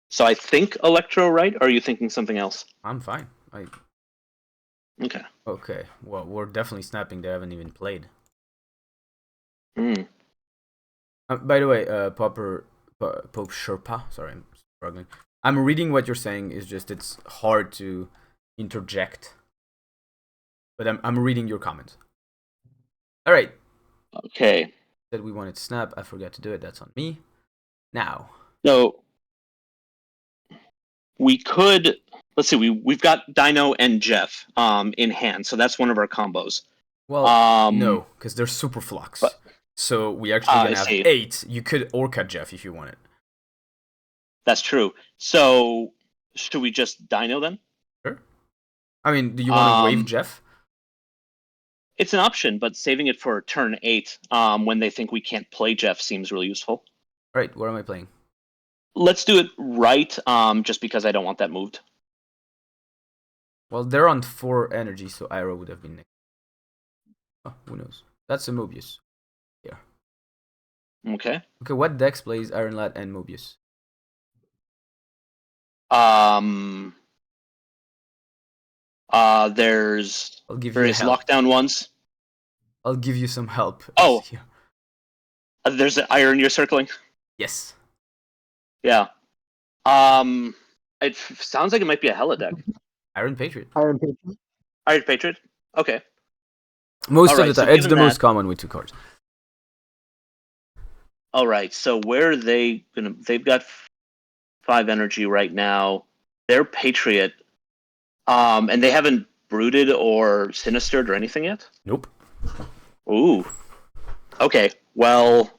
So I think Electro, right? Or are you thinking something else? I'm fine. Okay. Okay, well, we're definitely snapping. They haven't even played. By the way, Pope Sherpa, sorry, I'm struggling. I'm reading what you're saying, it's just it's hard to interject. But I'm reading your comments. Alright. Okay. Said we wanted to snap, I forgot to do it, that's on me. Now. So we could, let's see, we've got Dino and Jeff in hand, so that's one of our combos. Well, no, because they're super flux. So we actually gonna have 8. You could Orca Jeff if you wanted. That's true. So should we just Dino then? Sure. I mean, do you want to wave Jeff? It's an option, but saving it for turn 8 when they think we can't play Jeff seems really useful. Alright, what am I playing? Let's do it right, just because I don't want that moved. Well, they're on 4 energy, so Iroh would have been next. Oh, who knows? That's a Mobius. Yeah. Okay. Okay, what decks plays Iron Lad and Mobius? There's I'll give you a various help. lockdown ones. I'll give you some help. Oh, there's an iron you're circling. Yes. Yeah. It sounds like it might be a Hella deck. Iron Patriot. Iron Patriot. Iron Patriot. Okay. Most of All the right, so time, it's given the most that- common with 2 cards. All right. So where are they gonna? They've got 5 energy right now. They're Patriot. And they haven't brooded or sinistered or anything yet. Nope. Ooh. Okay. Well,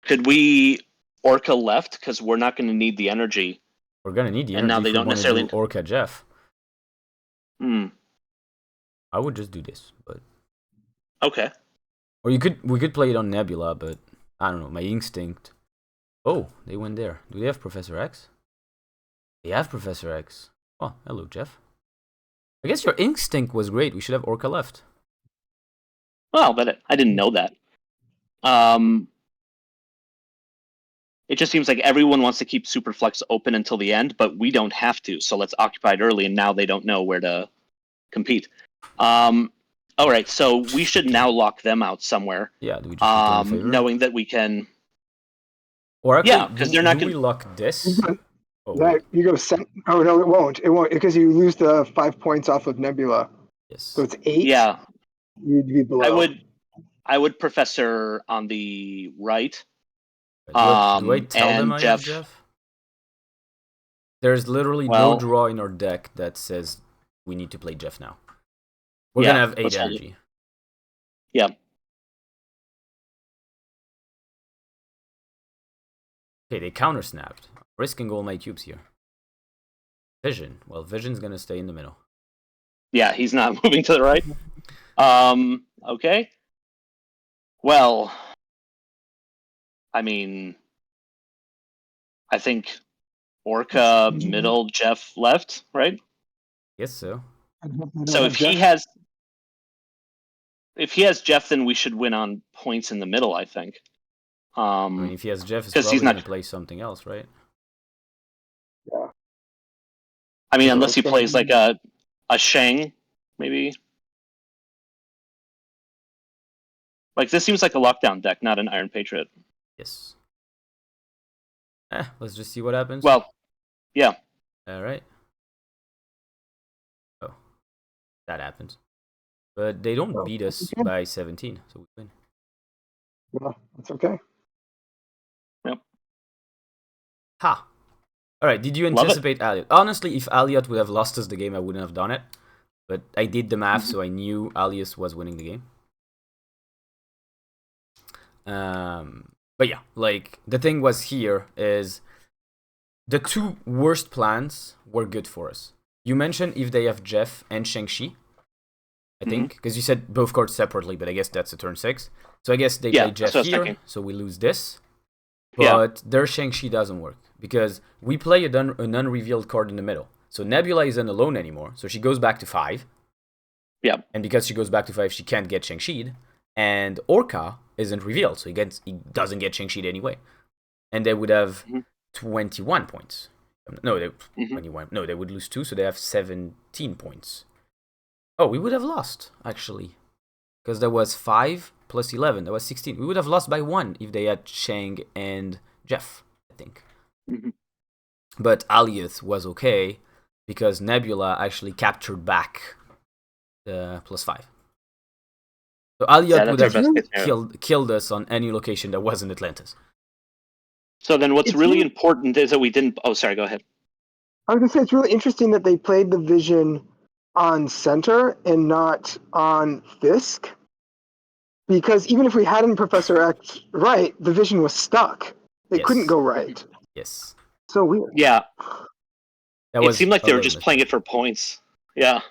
could we Orca left because we're not going to need the energy. We're gonna need the And now energy they if we don't want to necessarily- do Orca Jeff. Hmm. I would just do this, but Okay. or we could play it on Nebula, but I don't know. My instinct. Oh, they went there. Do they have Professor X? They have Professor X. Oh, hello, Jeff. I guess your instinct was great. We should have Orca left. Well, but I didn't know that. It just seems like everyone wants to keep Superflex open until the end, but we don't have to. So let's occupy it early, and now they don't know where to compete. All right, so we should now lock them out somewhere. Yeah, do we just return the favor? Knowing that we can. Or actually, Yeah, 'cause they're not do we gonna- lock this? Oh, That wait. you go set. Oh no, it won't. It won't because you lose the 5 points off of Nebula. Yes. So it's 8. Yeah, You'd be below. I would Professor on the right. Do I tell and them I have Jeff? There's literally no draw in our deck that says we need to play Jeff now. We're gonna have 8 energy. Yeah. Okay, they counter snapped. Risking all my cubes here. Vision. Well, Vision's gonna stay in the middle. Yeah, he's not moving to the right. Okay. Well, I mean, I think Orca middle, Jeff left, right? Guess so. So if he has Jeff, then we should win on points in the middle, I think. I mean, if he has Jeff, he's 'cause probably he's not- gonna play something else, right? Yeah. I mean, So unless he it's plays gonna like a Shang, maybe. Like this seems like a lockdown deck, not an Iron Patriot. Yes. Let's just see what happens. Well, yeah. All right. Oh, that happens. But they don't beat us by 17, so we win. Well, that's okay. Yep. Ha! Alright, did you anticipate Alioth? Honestly, if Alioth would have lost us the game, I wouldn't have done it. But I did the math, so I knew Alioth was winning the game. But yeah, like, the thing was here is the 2 worst plans were good for us. You mentioned if they have Jeff and Shang-Chi, I think, because you said both cards separately, but I guess that's a turn 6. So I guess they play Jeff here, so we lose this. But their Shang-Chi doesn't work, because we play an unrevealed card in the middle. So Nebula isn't alone anymore, so she goes back to 5. Yeah. And because she goes back to 5, she can't get Shang-Chi'd. And Orca isn't revealed, so he doesn't get Shang-Chi'd anyway. And they would have 21 points. No, 21. No, they would lose 2, so they have 17 points. Oh, we would have lost, actually. Because there was 5 plus 11. That was 16. We would have lost by 1 if they had Shang and Jeff, I think. But Alioth was okay, because Nebula actually captured back the plus 5. So Alioth would have killed us on any location that wasn't Atlantis. So then what's really important is that we didn't... Oh, sorry, go ahead. I was going to say, it's really interesting that they played the Vision on center and not on Fisk. Because even if we hadn't Professor X right, the Vision was stuck. It couldn't go right. Yes. So weird. Yeah. It seemed like they were just playing it for points. Yeah.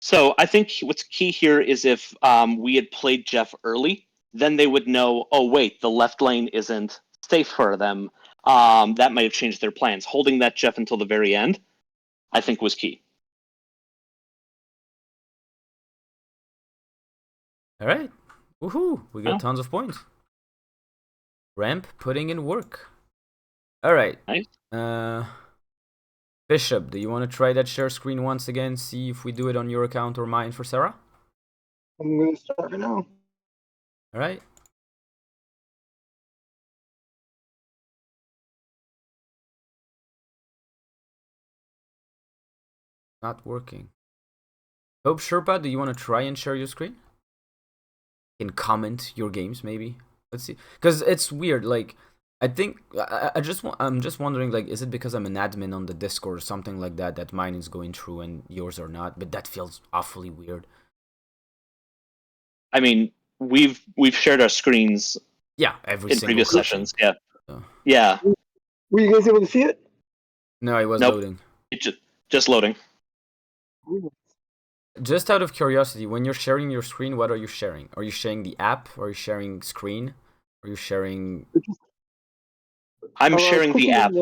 So I think what's key here is if we had played Jeff early, then they would know, oh, wait, the left lane isn't safe for them. That might have changed their plans. Holding that Jeff until the very end, I think, was key. All right. Woohoo! We got tons of points. Ramp putting in work. All right. Nice. Bishop, do you want to try that share screen once again? See if we do it on your account or mine for Sera? I'm going to start right now. All right. Not working. Hope Sherpa, do you want to try and share your screen? You can comment your games, maybe. Let's see, because it's weird. Like, I think I'm just wondering, like, is it because I'm an admin on the Discord or something like that that mine is going through and yours are not? But that feels awfully weird. I mean, we've shared our screens. Yeah, every in single previous country. sessions. Yeah. So. Yeah. Were you guys able to see it? No, it was nope. loading. It just loading. Ooh. Just out of curiosity, when you're sharing your screen, what are you sharing? Are you sharing the app? Are you sharing screen? Are you sharing? I'm sharing the app.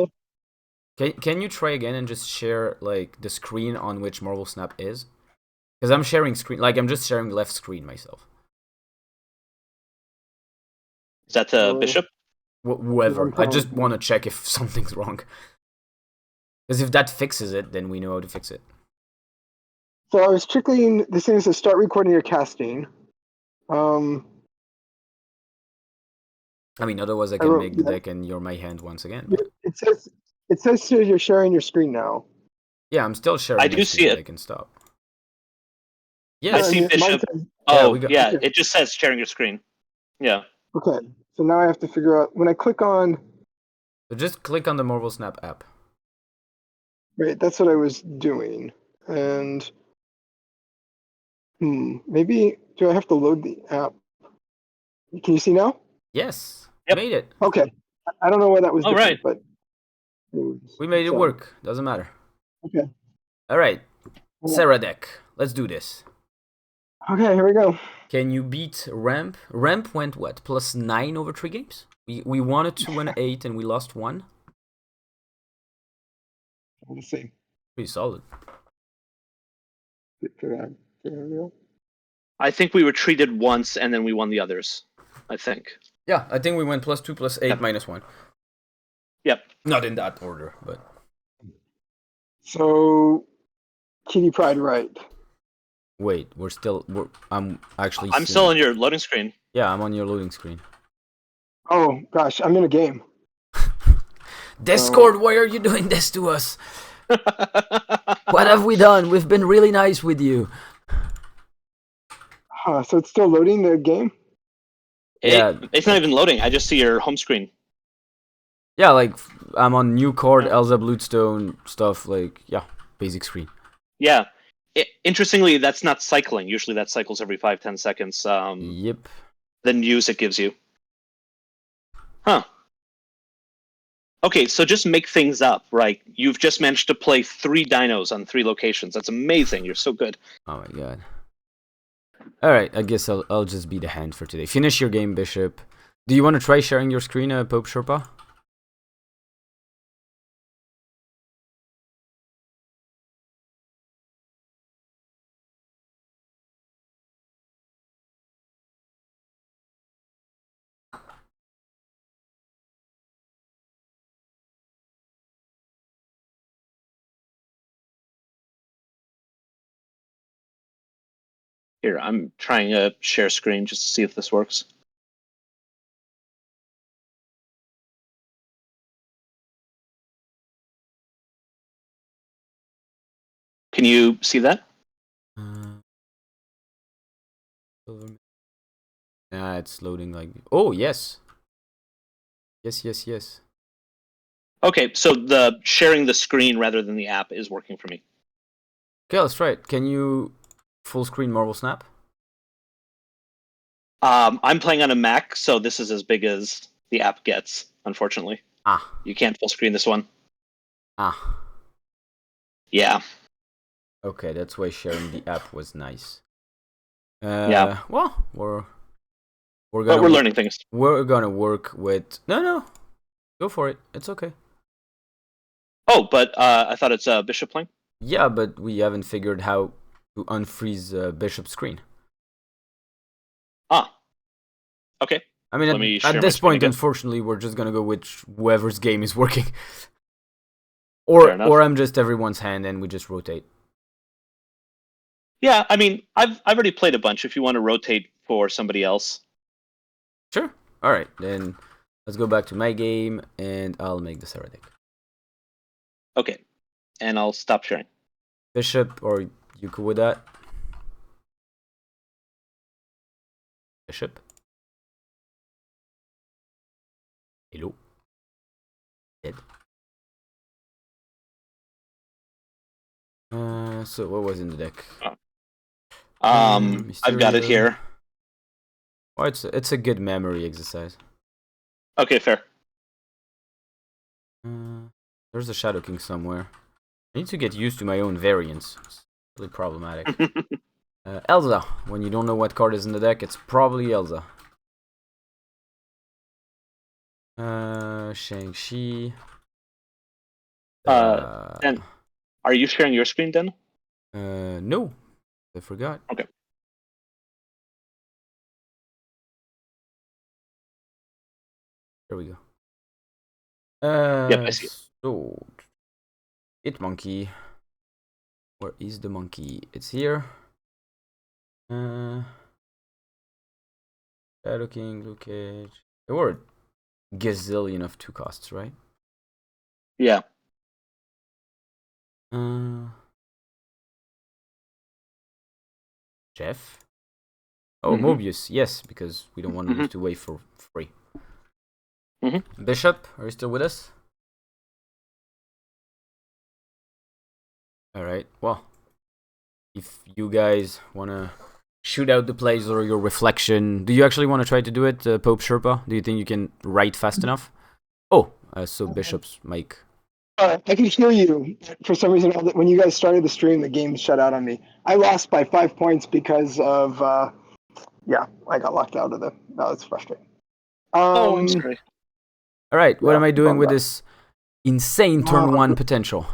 Can you try again and just share like the screen on which Marvel Snap is? Because I'm sharing screen, like I'm just sharing left screen myself. Is that Bishop? Whoever. I just want to check if something's wrong. Because if that fixes it, then we know how to fix it. So I was checking this thing that says start recording your casting. I mean, otherwise I can make the deck and you're my hand once again. But... It says here you're sharing your screen now. Yeah, I'm still sharing. I do see it. I can stop. Yeah, I see Bishop. Yeah, it just says sharing your screen. Yeah. Okay, so now I have to figure out when I click on. So just click on the Marvel Snap app. Right, that's what I was doing, and maybe do I have to load the app? Can you see now? Yes. Yep. Made it. Okay. I don't know why that was different, right. but we made it work. Doesn't matter. Okay. All right. Sera deck. Let's do this. Okay, here we go. Can you beat Ramp? Ramp went what? +9 over 3 games? We wanted to win 8 and we lost 1. Let's see. Pretty solid. I think we retreated once and then we won the others. I think. Yeah, I think we went +2, +8, -1. Yep. Not in that order, but. So, Kitty Pride, right? Wait, I'm still on your loading screen. Yeah, I'm on your loading screen. Oh gosh, I'm in a game. Discord, why are you doing this to us? What have we done? We've been really nice with you. So it's still loading the game? It's not even loading. I just see your home screen. Yeah, like I'm on new card, Elsa Bloodstone stuff. Like, yeah, basic screen. Yeah. Interestingly, that's not cycling. Usually that cycles every 5-10 seconds. Yep. The news it gives you. Huh. Okay, so just make things up, right? You've just managed to play 3 dinos on 3 locations. That's amazing. You're so good. Oh my god. Alright, I guess I'll just be the hand for today. Finish your game, Bishop. Do you want to try sharing your screen, Pope Sherpa? Here, I'm trying to share screen just to see if this works. Can you see that? Yeah, it's loading like... Oh, yes. Yes. Okay, so the sharing the screen rather than the app is working for me. Okay, let's try it. Can you full screen Marvel Snap? I'm playing on a Mac, so this is as big as the app gets, unfortunately. You can't full screen this one. Yeah. Okay, that's why sharing the app was nice. Yeah. Well, we're learning things. We're gonna work with... No. Go for it. It's okay. Oh, but I thought it's Bishop playing? Yeah, but we haven't figured how to unfreeze Bishop's screen. Okay. I mean, Let me share at my this screen point, again. unfortunately, we're just gonna go with whoever's game is working. Fair enough. Or I'm just everyone's hand and we just rotate. Yeah, I mean, I've already played a bunch. If you want to rotate for somebody else, Sure. All right, then let's go back to my game, and I'll make the Sera deck. okay, and I'll stop sharing. Bishop, or you cool with that? Bishop. Hello. Dead. So what was in the deck? I've got it Mysterio. here. Oh, it's a good memory exercise. Okay, fair. There's a Shadow King somewhere. I need to get used to my own variants. It's really problematic. Elsa. When you don't know what card is in the deck, it's probably Elsa. Shang-Chi. Dan, are you sharing your screen then? No. I forgot. Okay. There we go. Yep, I see it. So, Monkey. Where is the monkey? It's here. Shadow King, Luke Cage. There were a gazillion of 2 costs, right? Yeah. Jeff. Oh, Mobius. Yes, because we don't want to lose 2 wave for free. Bishop, are you still with us? Alright, well. If you guys want to shoot out the plays or your reflection, do you actually want to try to do it, Pope Sherpa? Do you think you can write fast enough? Oh, so Bishop's mic. I can hear you. For some reason, when you guys started the stream, the game shut out on me. I lost by 5 points because of, I got locked out of the. That was frustrating. Oh, I'm sorry. All right, what am I doing with this insane turn 1 potential?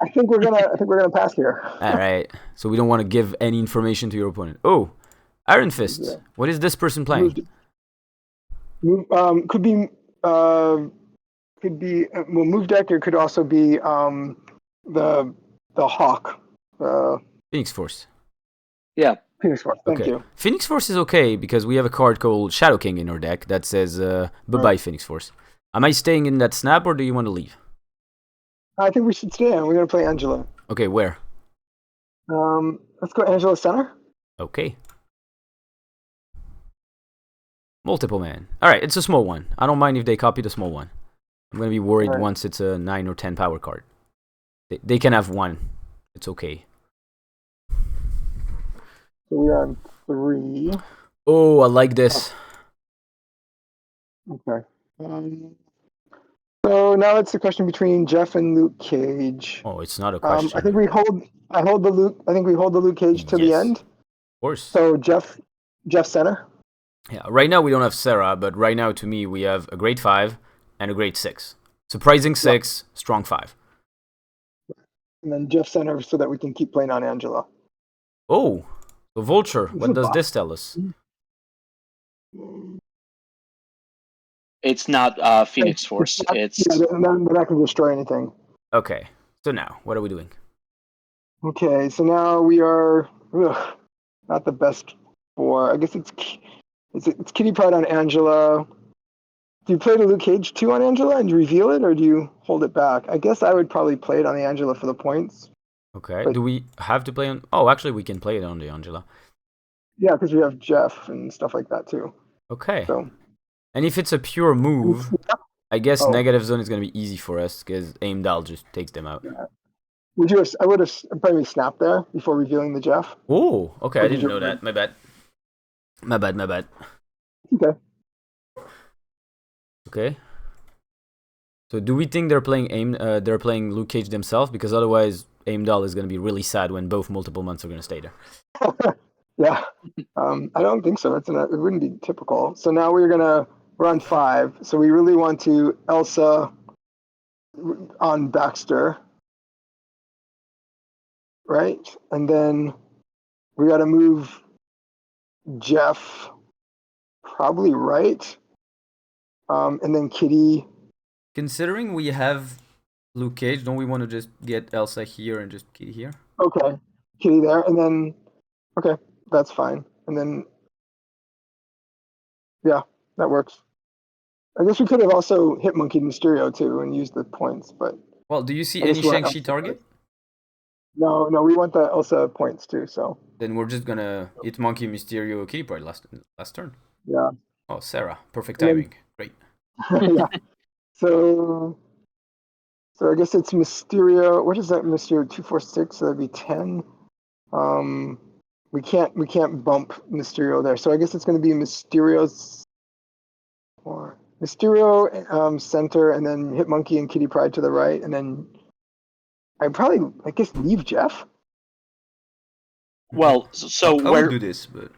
I think we're gonna pass here. All right, so we don't want to give any information to your opponent. Oh, Iron Fist. Yeah. What is this person playing? Could be move deck, or could also be the Hawk. Phoenix Force. Yeah. Phoenix Force. Thank you. Phoenix Force is okay because we have a card called Shadow King in our deck that says bye-bye Phoenix Force. Am I staying in that snap or do you want to leave? I think we should stay in. We're gonna play Angela. Okay, where? Let's go Angela center. Okay. Multiple man. Alright, it's a small one. I don't mind if they copy the small one. I'm gonna be worried once it's a 9 or 10 power card. They can have 1. It's okay. So we're on 3. Oh, I like this. Okay. So now it's the question between Jeff and Luke Cage. Oh, it's not a question. I think we hold the Luke Cage to the end. Of course. So Jeff center. Yeah, right now we don't have Sera, but right now to me we have a grade 5 and a grade 6. Surprising 6, strong 5. And then Jeff center so that we can keep playing on Angela. Oh, so Vulture, what does this tell us? It's not Phoenix Force. It's that can destroy anything. Okay, so now what are we doing? Okay, so now we are not the best for. I guess it's Kitty Pryde on Angela. Do you play the Luke Cage 2 on Angela and reveal it, or do you hold it back? I guess I would probably play it on the Angela for the points. Okay, but do we have to play on... Oh, actually we can play it on the Angela. Yeah, because we have Jeff and stuff like that too. Okay. So. And if it's a pure move, I guess negative zone is going to be easy for us because Aimdal just takes them out. Yeah. I would have probably snapped there before revealing the Jeff. Oh, okay, I didn't know that. My bad. Okay. So do we think they're playing Luke Cage themselves? Because otherwise Aimdal is going to be really sad when both multiple months are going to stay there. Yeah. I don't think so. It wouldn't be typical. So now we're on 5. So we really want to Elsa on Baxter. Right? And then we got to move Jeff probably right. And then Kitty. Considering we have Luke Cage, don't we want to just get Elsa here and just Kitty here? Okay, Kitty there, and then okay, that's fine. And then yeah, that works. I guess we could have also hit Monkey Mysterio too and used the points, but Well, do you see I guess any we want Shang-Chi Elsa target? first. No, we want the Elsa points too. So Then we're just gonna hit Monkey Mysterio Kitty Pride last turn. yeah, Oh, Sera, perfect and timing. Great. then, yeah. So I guess it's Mysterio. What is that? Mysterio 246. So that'd be 10. Um, we can't bump Mysterio there. So I guess it's going to be Mysterio's or Mysterio center, and then hit Monkey and Kitty Pride to the right, and then I guess leave Jeff. Well, so I where? would do this, but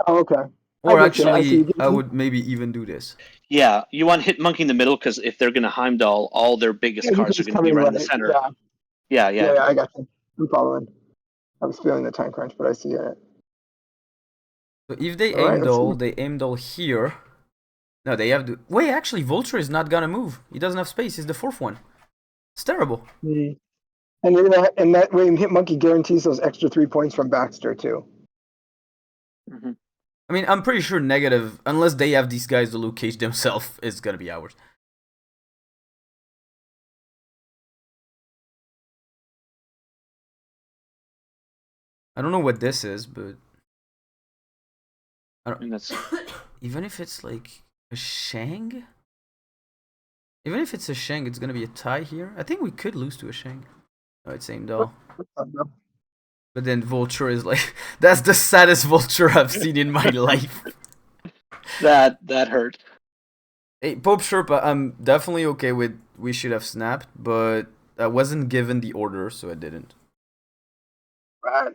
Oh, okay. or I get you. I see. actually, I would maybe even do this. Yeah, you want hit monkey in the middle because if they're going to Heimdall, all their biggest Yeah, you can cards are just going to come be in right in the right. center. Yeah, Yeah. I got you. I'm following. I was feeling the time crunch, but I see it. So if they All right, they aimed all here. No, they have to. Wait, actually, Vulture is not gonna move. He doesn't have space. He's the fourth one. It's terrible. And and that way, Hit Monkey guarantees those extra 3 points from Baxter too. Mm-hmm. I mean, I'm pretty sure negative, unless they have these guys to Luke Cage themselves, is gonna be ours. I don't know what this is, but I don't. And that's Even if it's like a Shang, even if it's a Shang, it's gonna be a tie here. I think we could lose to a Shang. No, it's Heimdall. But then Vulture is like, that's the saddest Vulture I've seen in my life. that hurt. Hey, Pope Sherpa, I'm definitely okay with we should have snapped, but I wasn't given the order, so I didn't. I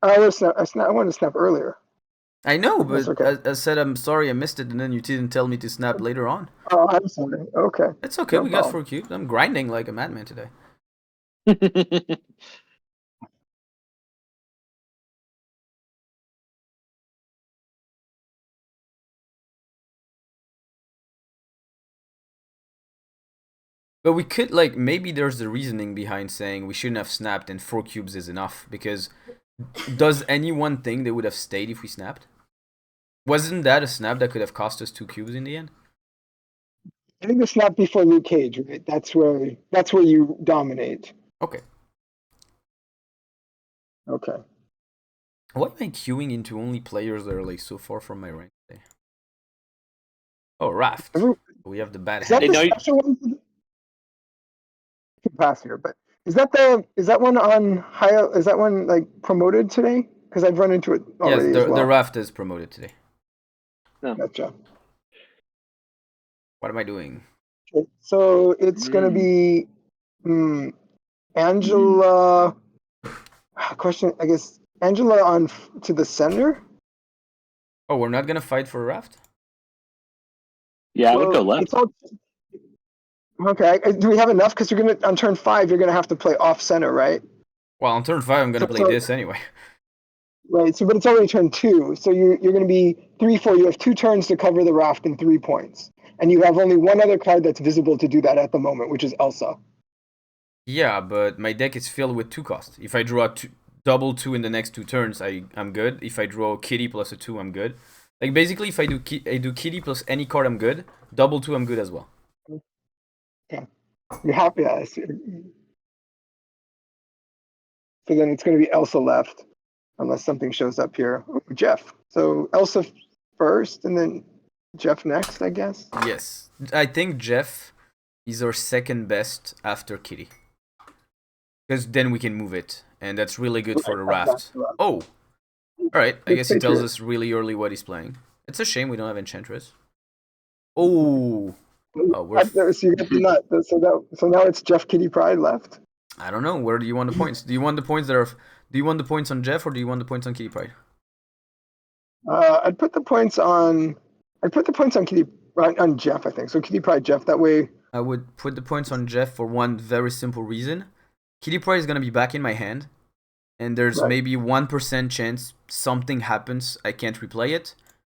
wanted to snap earlier. I know, but okay. I said I'm sorry I missed it, and then you didn't tell me to snap later on. Oh, I'm sorry. Okay. It's okay, No we problem. got 4 cubes. I'm grinding like a madman today. But we could, like, maybe there's the reasoning behind saying we shouldn't have snapped and 4 cubes is enough, because does anyone think they would have stayed if we snapped? Wasn't that a snap that could have cost us 2 cubes in the end? I think the snap before Luke Cage, right? That's where you dominate. Okay. Okay. Why am I queuing into only players that are like so far from my rank today? Oh, Raft. We have the bad Is that hand. the special one? I can pass here, but is that one on high? Is that one like promoted today? Because I've run into it already. Yes, as well. the Raft is promoted today. No. Gotcha. What am I doing? Okay, so it's gonna be Angela. Question, I guess. Angela on to the center. Oh, we're not gonna fight for a Raft? Yeah, I would go left. It's all, okay. Do we have enough? Because you're gonna on turn 5, you're gonna have to play off center, right? Well, on turn 5, I'm gonna play this anyway. Right. So, but it's only turn 2, so you're gonna be 3-4. You have 2 turns to cover the Raft and 3 points, and you have only one other card that's visible to do that at the moment, which is Elsa. Yeah, but my deck is filled with 2 costs. If I draw double 2 in the next 2 turns, I'm good. If I draw Kitty plus a 2, I'm good. Like, basically, if I do Kitty plus any card, I'm good. Double 2, I'm good as well. Yeah. You're happy. Yeah, so then it's going to be Elsa left, unless something shows up here. Ooh, Jeff. So Elsa first, and then Jeff next, I guess. Yes, I think Jeff is our second best after Kitty, because then we can move it, and that's really good for the Raft. Oh, all right. I guess he tells us really early what he's playing. It's a shame we don't have Enchantress. Oh, so you got the nut. So now it's Jeff Kitty Pride left. I don't know. Where do you want the points? Do you want the points that are? Do you want the points on Jeff or do you want the points on Kitty Pride? I'd put the points on. I'd put the points on on Jeff. I think so. Kitty Pride Jeff. That way. I would put the points on Jeff for one very simple reason. Kitty Pride is gonna be back in my hand, and there's maybe 1% chance something happens. I can't replay it.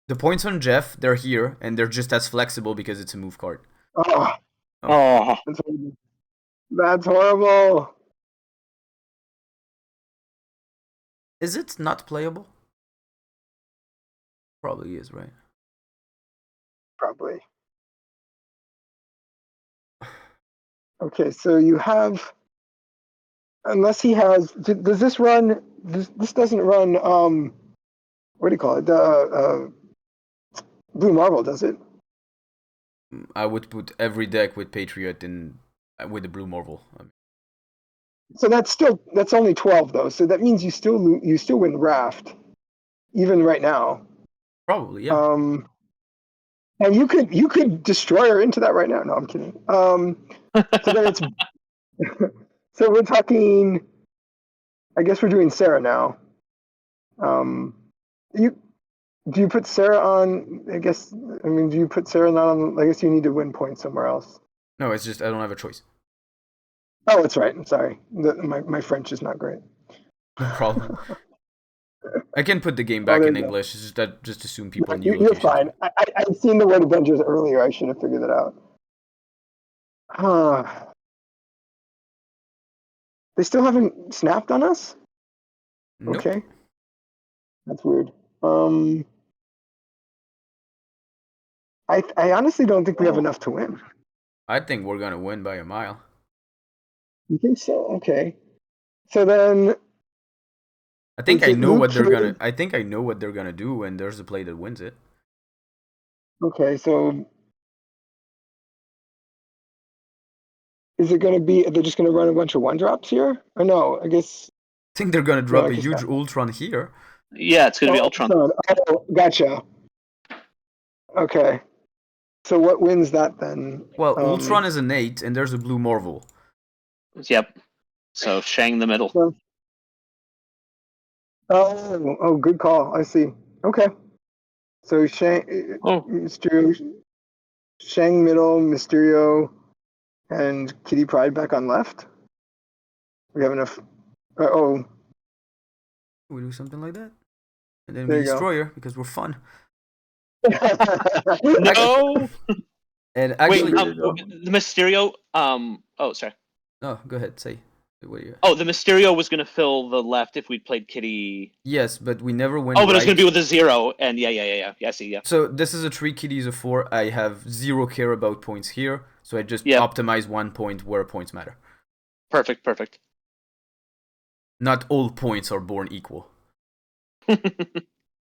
The points on Jeff, they're here, and they're just as flexible because it's a move card. Oh, Oh, that's horrible. That's horrible. Is it not playable? Probably is, right? Probably. Okay, so you have, unless he has, does this run? This doesn't run. What do you call it? The Blue Marvel, does it? I would put every deck with Patriot in with the Blue Marvel. So that's only 12 though. So that means you still win Raft, even right now. Probably, yeah. And you could destroy her into that right now. No, I'm kidding. So then it's so we're talking. I guess we're doing Sera now. You do you put Sera on? I guess I mean, do you put Sera not on? I guess you need to win points somewhere else. No, it's just I don't have a choice. Oh, that's right. I'm sorry. My French is not great. No problem. I can put the game Oh, back there in you go. English. It's just that just assume people knew You're locations. fine. I've seen the word Avengers earlier. I should have figured it out. They still haven't snapped on us? Nope. Okay. That's weird. I honestly don't think we have enough to win. I think we're gonna win by a mile. You think so? Okay. So then I think is I it know Luke what they're Cage? gonna. I think I know what they're gonna do, and there's a play that wins it. Okay, so is it gonna be? Are they just gonna run a bunch of one drops here? Or no? I guess I think they're gonna no. drop I a guess huge not. Ultron here. yeah, it's gonna be Oh, Ultron. oh, gotcha. Okay. So what wins that then? Well, Ultron is an 8, and there's a Blue Marvel. Yep. So Shang the middle. So, oh, good call. I see. Okay. So Oh, Mysterio, Shang middle, Mysterio, and Kitty Pryde back on left. We have enough. Oh, We do something like that, and then there we you go. destroy her because we're fun. no. And actually, Wait, the Mysterio. Oh, sorry. oh, go ahead. Say what do you? Oh, the Mysterio was gonna fill the left if we'd played Kitty. Yes, but we never went. Oh, but right. it was gonna be with a 0, and yeah. I see. Yeah. So this is a 3, Kitty's a 4. I have 0 care about points here, so I just Yep. optimize 1 point where points matter. Perfect. Not all points are born equal.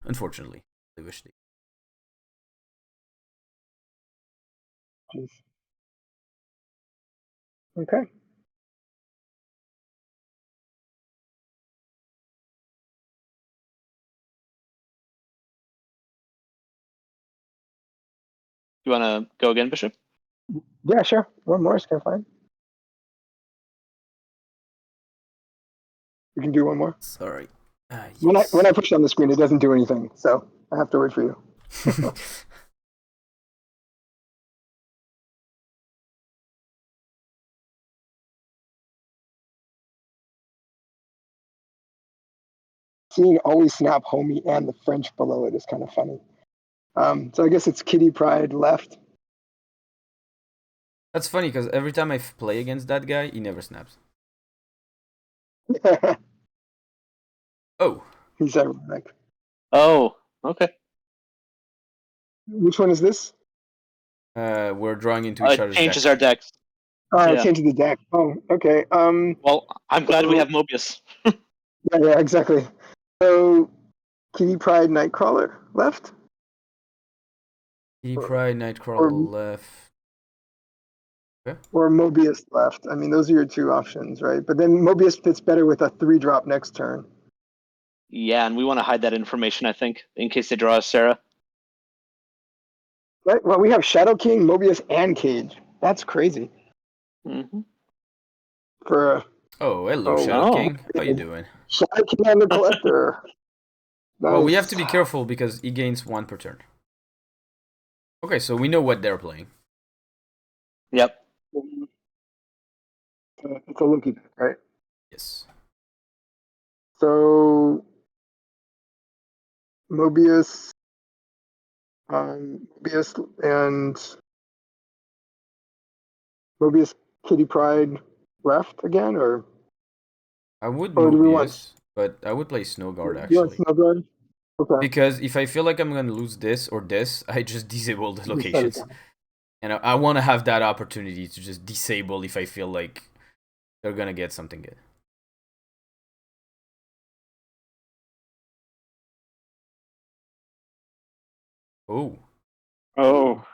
Unfortunately, I wish they. Okay. You want to go again, Bishop? Yeah, sure. One more is kind of fine. We can do one more. Sorry. Yes. When I push on the screen, it doesn't do anything, so I have to wait for you. Seeing always snap homie and the French below it is kind of funny. So I guess it's Kitty Pryde left. That's funny because every time I play against that guy, he never snaps. Oh. He's ironic. Oh, okay. Which one is this? We're drawing into each other's Changes deck. our decks. Oh, Yeah. changing the deck. Oh, okay. Well, I'm glad we have Mobius. Yeah, exactly. So, Kitty Pryde Nightcrawler left? Kitty Pryde, Nightcrawler left. Okay. Or Mobius left. I mean, those are your two options, right? But then Mobius fits better with a 3-drop next turn. Yeah, and we want to hide that information, I think, in case they draw a Sera. Right? Well, we have Shadow King, Mobius, and Cage. That's crazy. Mm-hmm. For Oh, hello, Shadow King. How you doing? Shadow King and the Collector. Nice. Well, we have to be careful because he gains 1 per turn. Okay, so we know what they're playing. Yep. It's a Loki deck, right? Yes. So Mobius Mobius and Mobius Kitty Pride left again, I would or do we want Mobius, but I would play Snowguard you want actually. Snowguard? Okay. Because if I feel like I'm gonna lose this or this, I just disable the You shut it locations. down. And I want to have that opportunity to just disable if I feel like they're gonna get something good. Oh, Oh.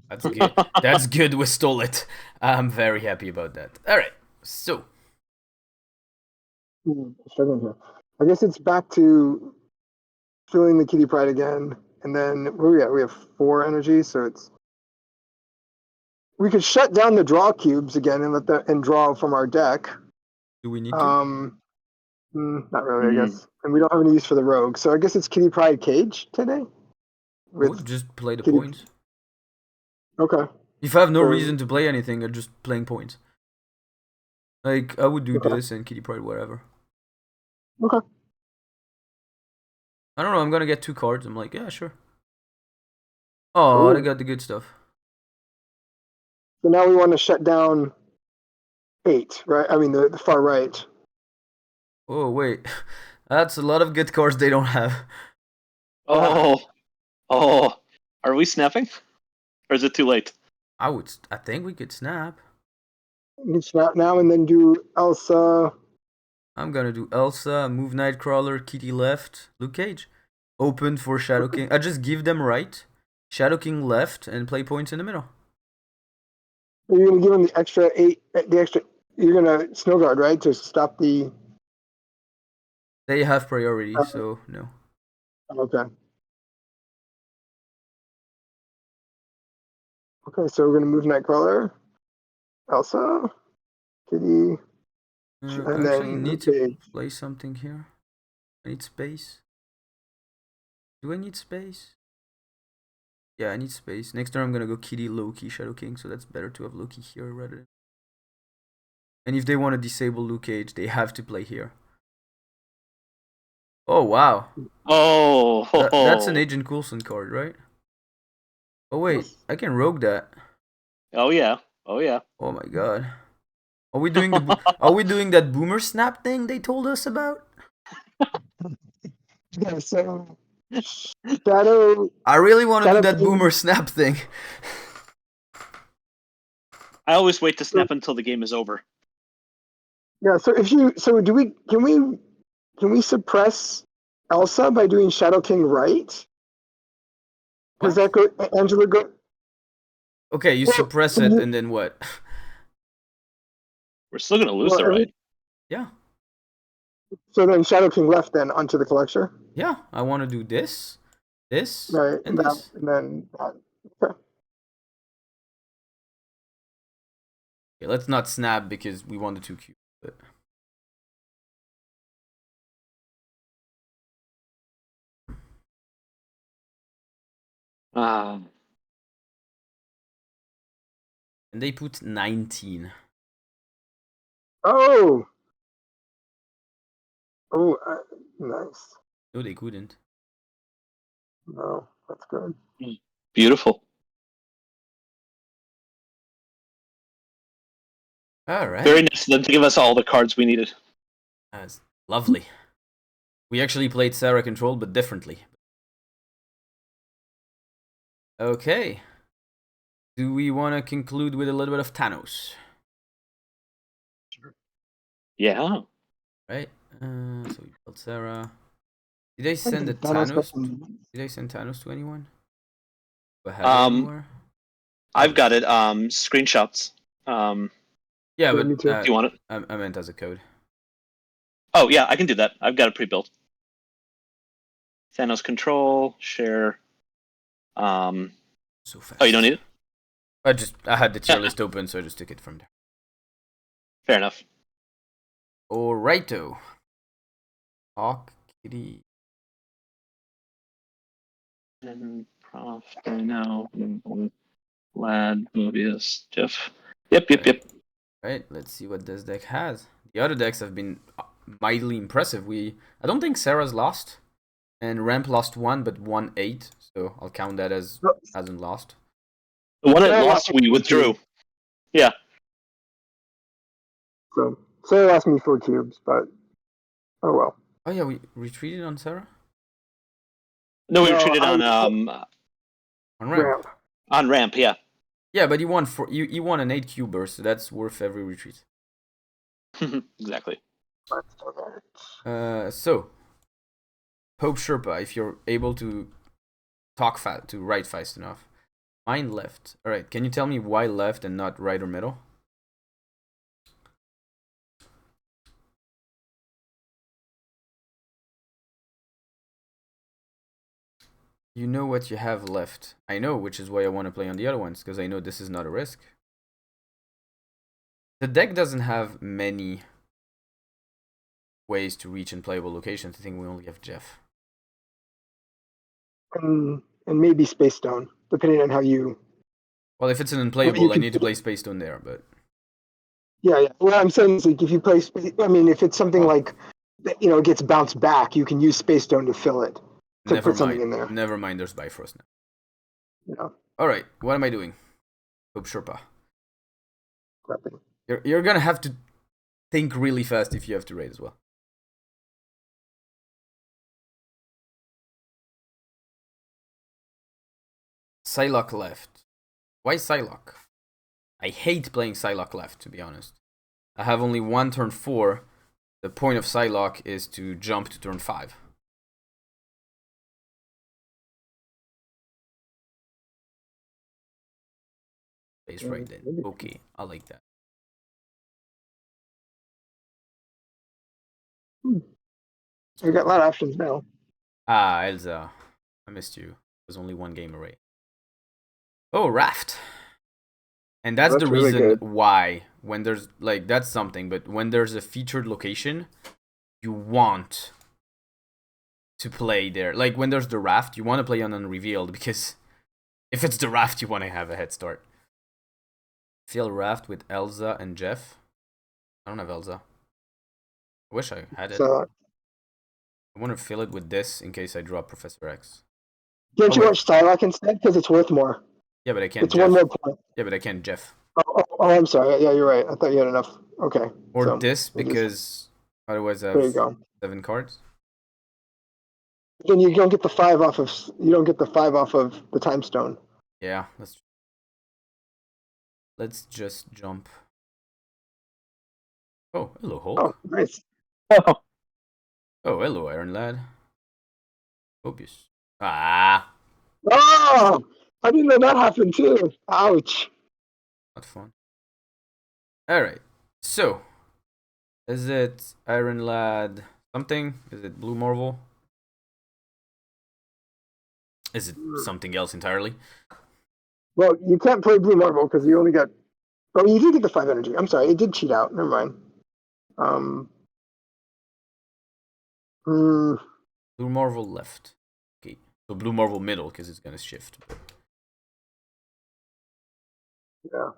that's good. That's good. We stole it. I'm very happy about that. All right. So Struggling here. I guess it's back to filling the Kitty Pride again, and then where we at? We have 4 energy, so it's we could shut down the draw cubes again and let the and draw from our deck. do we need to? Not really, I guess. And we don't have any use for the rogue, so I guess it's Kitty Pride Cage today. I With would just play the Kitty... points. Okay. If I have no So... reason to play anything, I'm just playing points. Like I would do Okay. this and Kitty Pride wherever. Okay. I don't know. I'm gonna get 2 cards. I'm like, yeah, sure. Oh, Ooh. they got the good stuff. So now we want to shut down 8, right? I mean the far right. Oh wait, that's a lot of good cards they don't have. Oh. Oh. Are we snapping? Or is it too late? I think we could snap. You can snap now and then do Elsa. I'm gonna do Elsa, move Nightcrawler, Kitty left, Luke Cage. Open for Shadow King. I just give them right. Shadow King left and play points in the middle. You're gonna give him the extra 8. The extra. You're gonna Snowguard, right, to stop the. They have priority, so no. Okay. Okay, so we're gonna move Nightcrawler, Elsa, Kitty, I and actually then need Luke to Cage. play something here. I need space. Do I need space? Yeah, I need space. Next turn I'm gonna go Kitty, Loki, Shadow King, so that's better to have Loki here rather than... And if they want to disable Luke Cage, they have to play here. Oh, wow. Oh. That's an Agent Coulson card, right? Oh, wait. Yes. I can rogue that. Oh yeah. Oh yeah. Oh my god. Are we doing the are we doing that boomer snap thing they told us about? Yeah, so Shadow. I really want to do Shadow that King. boomer snap thing. I always wait to snap until the game is over. Yeah, so if you do we can we suppress Elsa by doing Shadow King right? Because that go Angela go. Okay, you Well, suppress it and then what? We're still gonna lose the right. Yeah. So then Shadow King left then onto the collector. Yeah, I want to do this, Right, and this. and then okay. Okay, let's not snap because we want the 2 cubes. But... And they put 19. Oh, nice. No, they couldn't. No, that's good. Beautiful. All right. Very nice of them to give us all the cards we needed. That's lovely. We actually played Sera Control, but differently. Okay. Do we want to conclude with a little bit of Thanos? Yeah. Right. So we built Sera. Did they send a Thanos? Did they send Thanos to anyone? Anywhere? I've got it. Screenshots. Yeah, Yeah, but me too. Do you want it? I meant as a code. Oh yeah, I can do that. I've got it pre-built. Thanos Control, share. So fast. Oh, you don't need it? I had the tier list open, so I just took it from there. Fair enough. Alrighto. Hawk, Kitty. And Prof. Dino, Lad, Mobius, Jeff. Yep. Right, let's see what this deck has. The other decks have been mightily impressive. I don't think Sarah's lost And ramp lost 1, but won 8. So I'll count that as No, hasn't lost. The one that Sera lost, lost we withdrew. Yeah. So Sera lost me 4 cubes, but oh well. Oh yeah, we retreated on Sera? No, we No, retreated on On ramp. ramp. Yeah. Yeah, but you won you won an 8 cuber, so that's worth every retreat. Exactly. So Pope Sherpa, if you're able to write fast enough. Mine left. Alright, can you tell me why left and not right or middle? You know what you have left. I know, which is why I want to play on the other ones, because I know this is not a risk. The deck doesn't have many ways to reach unplayable locations. I think we only have Jeff. And maybe Space Stone, depending on how you. Well, if it's an unplayable, I need to play Space Stone there, but. Yeah. What I'm saying is, like, if you play, I mean, if it's something like, you know, it gets bounced back, you can use Space Stone to fill it, to put something in there. Never mind, there's Bifrost now. Yeah. Alright, what am I doing? Pope Sherpa. Prepping. You're gonna have to think really fast if you have to raid as well. Psylocke left. Why Psylocke? I hate playing Psylocke left, to be honest. I have only one turn 4. The point of Psylocke is to jump to turn 5. Base right then. Okay, I like that. You got a lot of options now. Ah, Elsa. I missed you. It was only one game away. Oh, Raft. And that's the really reason good. why, when there's, like, that's something, but when there's a featured location, you want to play there. Like, when there's the Raft, you want to play on Unrevealed, because if it's the Raft, you want to have a head start. Fill Raft with Elsa and Jeff. I don't have Elsa. I wish I had it. So, I want to fill it with this in case I drop Professor X. can't you watch Psylocke instead? Because it's worth more. Yeah, but I can't It's Jeff. 1 more point. Yeah, but I can't Jeff. Oh, I'm sorry. Yeah, you're right. I thought you had enough. Okay. Or so this, because otherwise I there you have go. 7 cards. Then you don't get the 5 off of the time stone. Yeah, let's just jump. Oh, hello, Hulk. Oh, nice. Oh. Oh, hello, Iron Lad. Mobius. Ah, Oh, I didn't know that happened too. Ouch. not fun. Alright, so is it Iron Lad something? Is it Blue Marvel? Is it something else entirely? Well, you can't play Blue Marble because you only got. Oh, you did get the 5 energy. I'm sorry, it did cheat out. Never mind. Blue Marvel left. Okay, so Blue Marvel middle because it's gonna shift. Yeah.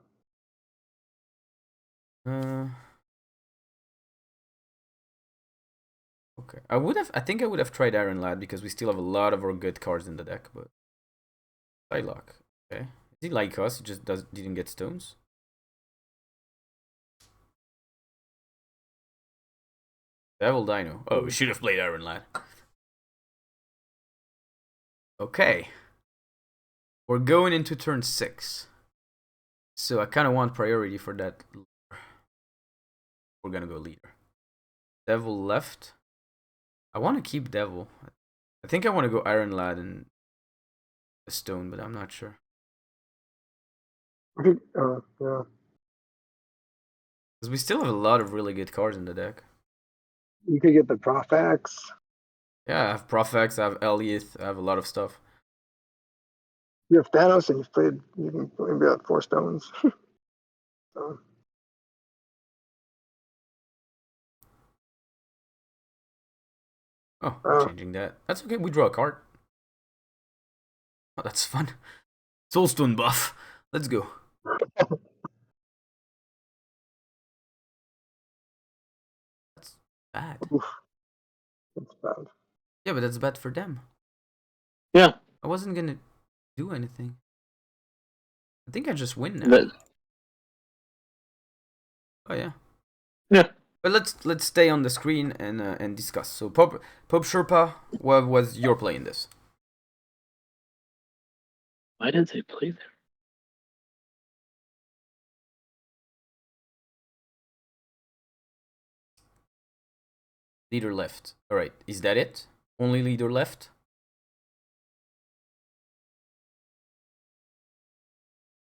Okay, I think I would have tried Iron Lad because we still have a lot of our good cards in the deck, but Psylocke. Okay, is he like us? He just didn't get stones. Devil Dino. Oh, we should have played Iron Lad. Okay, we're going into turn 6, so I kind of want priority for that. We're gonna go leader. Devil left. I want to keep Devil. I think I want to go Iron Lad and a stone, but I'm not sure. Yeah. Because we still have a lot of really good cards in the deck. You could get the Profex. Yeah, I have Profex, I have Alioth, I have a lot of stuff. You have Thanos, and you can play about 4 stones. So. Oh, I'm changing that. That's okay, we draw a card. Oh, that's fun. Soulstone buff. Let's go. That's bad. Oof. That's bad. Yeah, but that's bad for them. Yeah. I wasn't gonna do anything. I think I just win now. But, Oh yeah. yeah. But let's stay on the screen and discuss. So Pope Sherpa, what was your play in this? Why did they play there? Leader left. All right, is that it? Only leader left?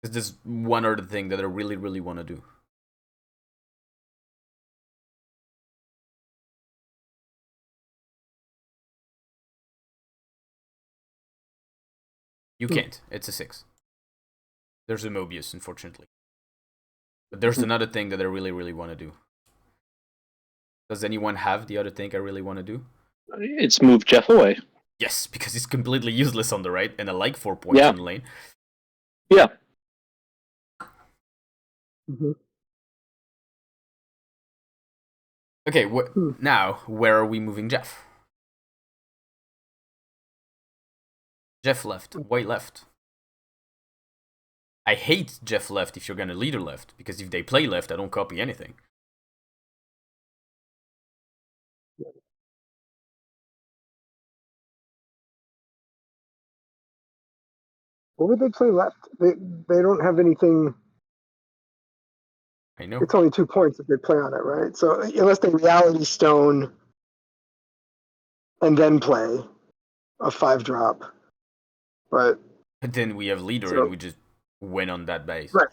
Is this one other thing that I really want to do? You can't. It's a 6. There's a Mobius, unfortunately. But there's another thing that I really want to do. Does anyone have the other thing I really want to do? It's moved Jeff away. Yes, because it's completely useless on the right, and I like 4 points Yeah. on the lane. Yeah. Mm-hmm. Okay, now, where are we moving Jeff? Jeff left. White left. I hate Jeff left if you're gonna leader left, because if they play left, I don't copy anything. What would they play left? They don't have anything. I know. It's only 2 points if they play on it, right? So unless they reality stone and then play a 5-drop, but then we have leader, and we just win on that base. Right.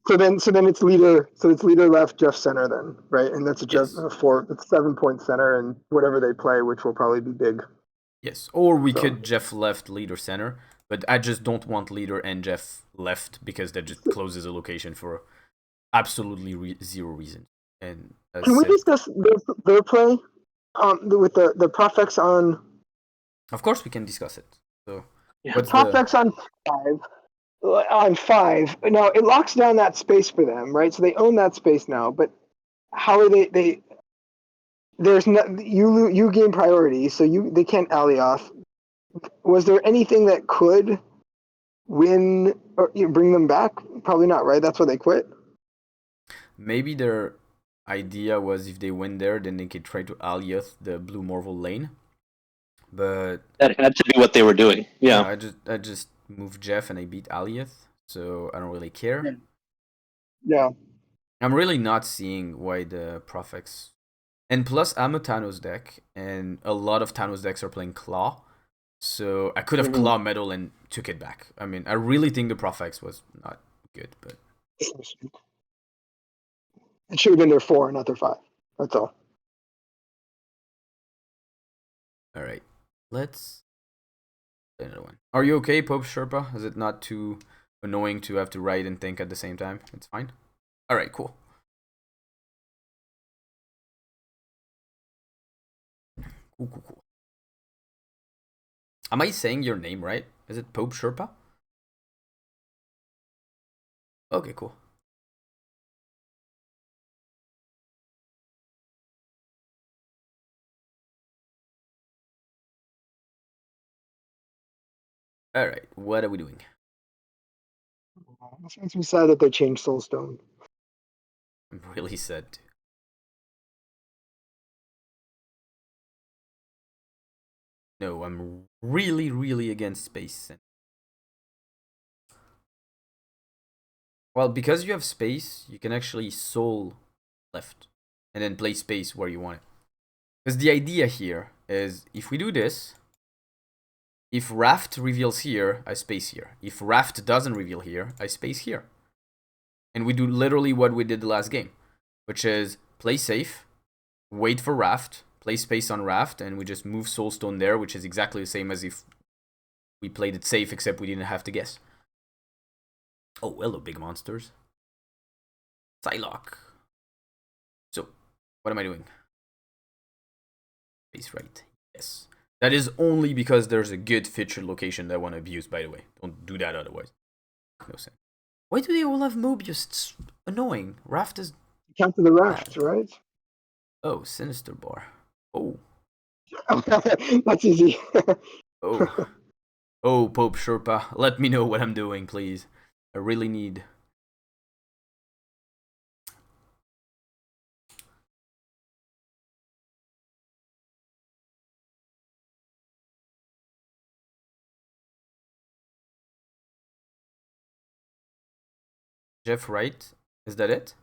So then it's leader. So it's leader left, Jeff center then, right? And that's a Jeff Yes. 4. It's 7-point center, and whatever they play, which will probably be big. Yes, or we could Jeff left, leader center, but I just don't want leader and Jeff left because that just closes a location for absolutely zero reason. And can we discuss their play with the Profex on? Of course, we can discuss it. So, Yeah. Profex on 5. On 5. Now it locks down that space for them, right? So they own that space now. But how are they? There's no you gain priority, so they can't Alioth. Was there anything that could win or bring them back? Probably not, right? That's why they quit. Maybe their idea was if they win there, then they could try to Alioth the Blue Marvel lane. But that had to be what they were doing. Yeah. I just moved Jeff and I beat Alioth, so I don't really care. Yeah. I'm really not seeing why the Profex. And plus, I'm a Thanos deck, and a lot of Thanos decks are playing Claw. So I could have Claw Metal and took it back. I mean, I really think the Profex was not good, but it should have been their 4, not their 5. That's all. All right, let's play another one. Are you okay, Pope Sherpa? Is it not too annoying to have to write and think at the same time? It's fine. All right, cool. Cool. Am I saying your name right? Is it Pope Sherpa? Okay, cool. All right, what are we doing? It makes me sad that they changed Soulstone. I'm really sad. No, I'm really against space. Well, because you have space, you can actually soul left and then play space where you want it. Because the idea here is if we do this, if Raft reveals here, I space here. If Raft doesn't reveal here, I space here. And we do literally what we did the last game, which is play safe, wait for Raft, play space on Raft, and we just move Soulstone there, which is exactly the same as if we played it safe, except we didn't have to guess. Oh, hello, big monsters. Psylocke. So, what am I doing? Space right. Yes. That is only because there's a good featured location that I want to abuse, by the way. Don't do that otherwise. No sense. Why do they all have Mobius? It's annoying. Raft is... Count to the Raft, right? Oh, Sinister Bar. Oh. That's easy. Oh. Oh, Pope Sherpa, let me know what I'm doing, please. I really need... Jeff Wright? Is that it?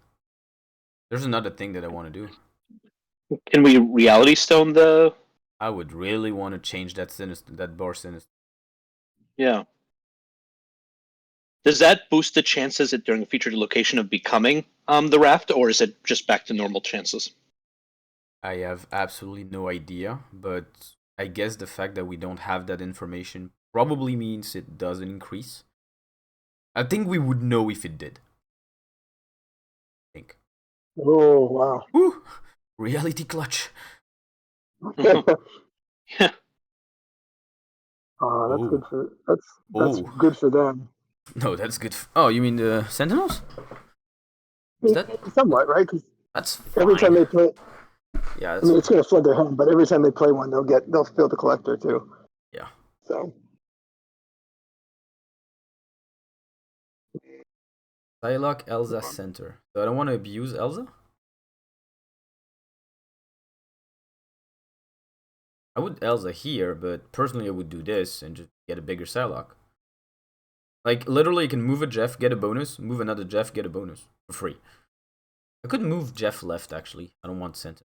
There's another thing that I want to do. Can we reality stone the? I would really want to change that bar sinister. Yeah. Does that boost the chances during a featured location of becoming the raft, or is it just back to normal chances? I have absolutely no idea, but I guess the fact that we don't have that information probably means it doesn't increase. I think we would know if it did. I think. Oh wow. Woo! Reality clutch. Yeah. That's good Oh. for that's Oh. good for them. No, that's good. Oh, you mean the Sentinels? Is that... Somewhat, right? Because That's every time fine. they play, Yeah, I that's mean, it's fine. going to flood their home, but every time they play one, they'll fill the collector too. Yeah. So Psylocke, Elsa, center. So I don't want to abuse Elsa? I would Elsa here, but personally I would do this and just get a bigger Psylocke. Like, literally, you can move a Jeff, get a bonus, move another Jeff, get a bonus. For free. I could move Jeff left, actually. I don't want center.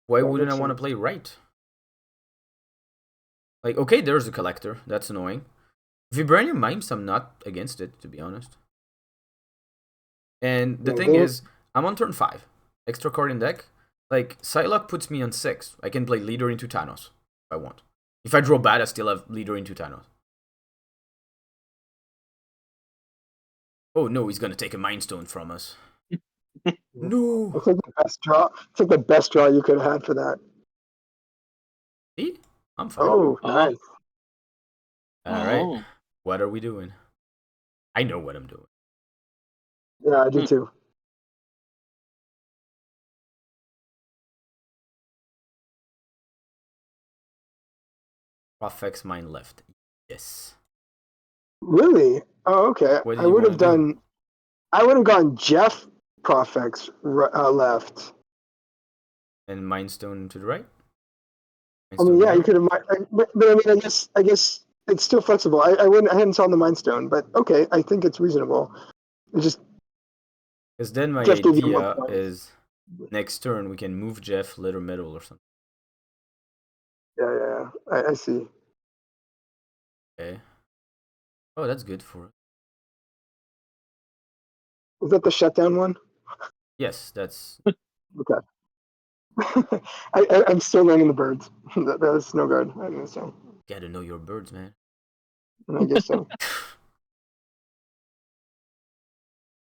Why that wouldn't I makes want to sense. play right? Like, okay, there's a collector. That's annoying. Vibranium Mimes, I'm not against it, to be honest. And the Yeah, thing is, I'm on turn 5. Extra card in deck. Like, Psylocke puts me on 6. I can play leader into Thanos if I want. If I draw bad, I still have leader into Thanos. Oh no, he's gonna take a Mind Stone from us. No! It's like the best draw. It's like the best draw you could have had for that. See? I'm fine. Oh, Oh. nice. Alright. Oh. What are we doing? I know what I'm doing. Yeah, I do too. Prophex Mind left. Yes. Really? Oh, okay. What did I you would want to have do? done. I would have gone Jeff Profex left. And Mind Stone to the right? Mind I Stone mean, yeah, you middle? could have. But I mean, I guess it's still flexible. I wouldn't. I hadn't saw the Mind Stone, but okay, I think it's reasonable. It just Because then my Jeff gave you more idea points. is next turn we can move Jeff little middle or something. Yeah. I see. Okay. Oh, that's good for it. Is that the shutdown one? Yes, that's... Okay. I'm still learning the birds. That was snow guard. I guess so. Gotta know your birds, man. I guess so.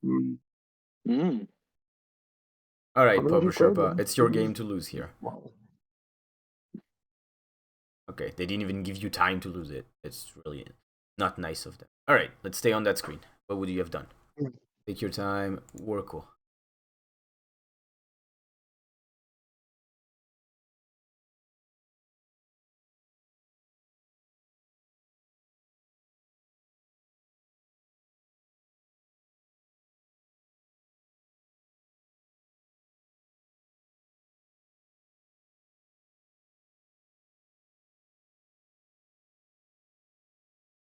Hmm. Mm. How Alright, many have Papa you played? Sherpa, One, it's your game two. to lose here. Wow. Okay, they didn't even give you time to lose it. It's really not nice of them. Alright, let's stay on that screen. What would you have done? Take your time, work well.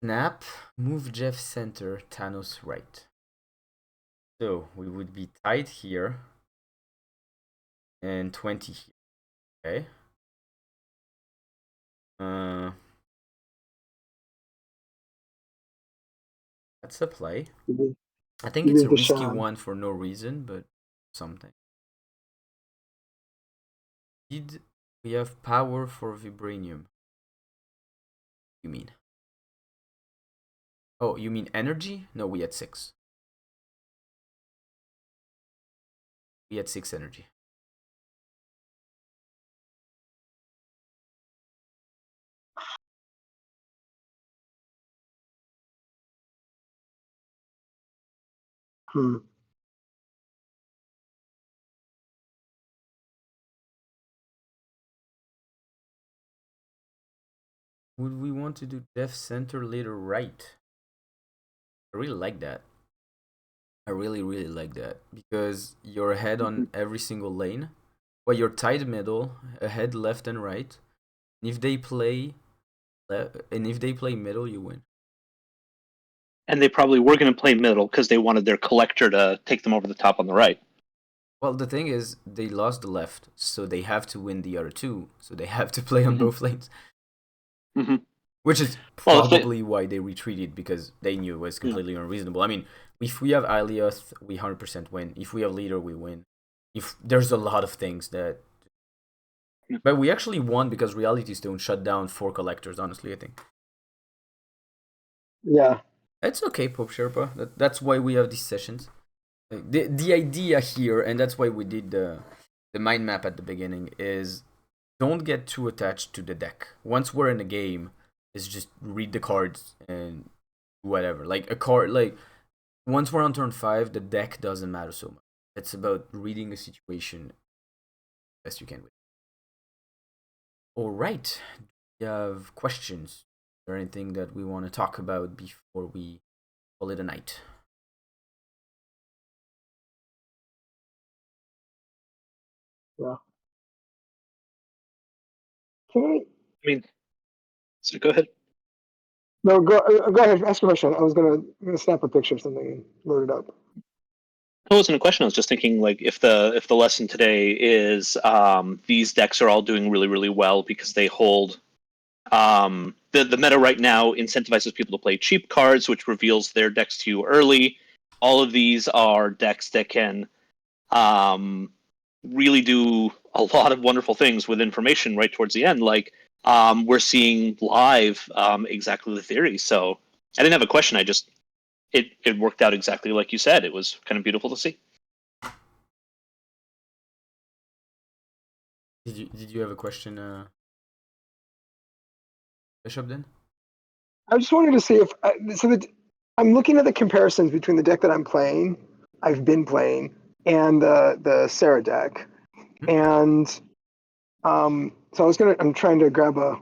Snap, move Jeff center, Thanos right. So we would be tied here and 20 here. Okay. That's a play. You I think it's a did the risky sham. one for no reason, but something. Did we have power for vibranium? You mean? Oh, you mean energy? No, we had 6. We had 6 energy. Hmm. Would we want to do def center later right? I really like that. I really like that because you're ahead on every single lane. Well, you're tight middle, ahead left and right. And if they play middle, you win. And they probably were going to play middle because they wanted their collector to take them over the top on the right. Well, the thing is, they lost the left, so they have to win the other two. So they have to play on both lanes. Which is probably why they retreated, because they knew it was completely unreasonable. I mean, if we have Alioth, we 100% win. If we have leader, we win. If there's a lot of things that, but we actually won because Reality Stone shut down 4 collectors. Honestly, I think. Yeah, It's okay, Pope Sherpa. That's why we have these sessions. The idea here, and that's why we did the mind map at the beginning, is don't get too attached to the deck. Once we're in a game, is just read the cards and whatever. Like a card, like once we're on turn 5, the deck doesn't matter so much. It's about reading a situation best you can with. All right, do you have questions or anything that we want to talk about before we call it a night? yeah. Can I mean, so go ahead. No, go ahead. Ask a question. I was gonna snap a picture of something and load it up. It wasn't a question. I was just thinking, like, if the lesson today is these decks are all doing really well because they hold the meta right now incentivizes people to play cheap cards, which reveals their decks to you early. All of these are decks that can really do a lot of wonderful things with information right towards the end. Like we're seeing live exactly the theory. So I didn't have a question. I just it worked out exactly like you said. It was kind of beautiful to see. Did you have a question, Bishop? Then I just wanted to see if I'm looking at the comparisons between the deck that I've been playing, and the Sera deck, and so I'm trying to grab a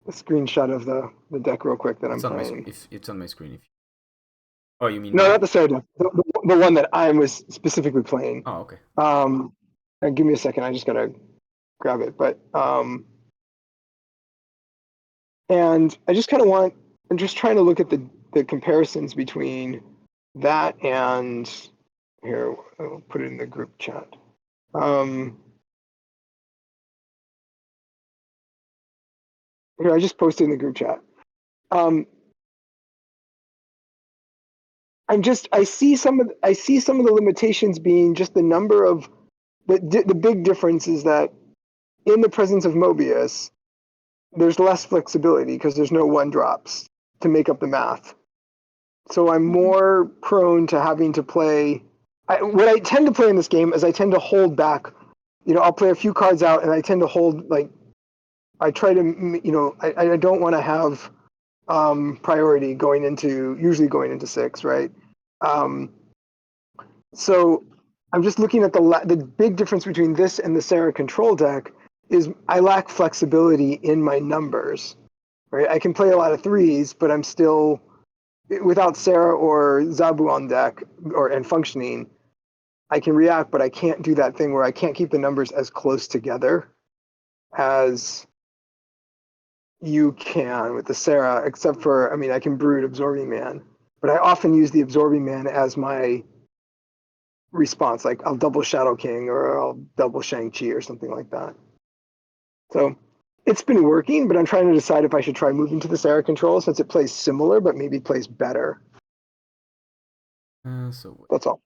screenshot of the deck real quick that I'm playing. It's on my screen. If oh, you mean No, mine? not the Sera deck. The one that I was specifically playing. Oh, okay. Give me a second. I just gotta grab it, but and I just kind of I'm just trying to look at the comparisons between that and here, I'll put it in the group chat. Here, I just posted in the group chat. I see some of the limitations being just the number of the big difference is that in the presence of Mobius, there's less flexibility because there's no 1-drops to make up the math. So I'm more prone to having to play. What I tend to play in this game is I tend to hold back. I'll play a few cards out, and I tend to hold, like, I try to, I don't want to have priority usually going into 6, right? So I'm just looking at the big difference between this and the Sera control deck is I lack flexibility in my numbers, right? I can play a lot of 3s, but I'm still, without Sera or Zabu on deck and functioning, I can react, but I can't do that thing where I can't keep the numbers as close together as you can with the Sera, except for, I can brood Absorbing Man, but I often use the Absorbing Man as my response. Like I'll double Shadow King or I'll double Shang-Chi or something like that. So it's been working, but I'm trying to decide if I should try moving to the Sera control since it plays similar, but maybe plays better. So that's all.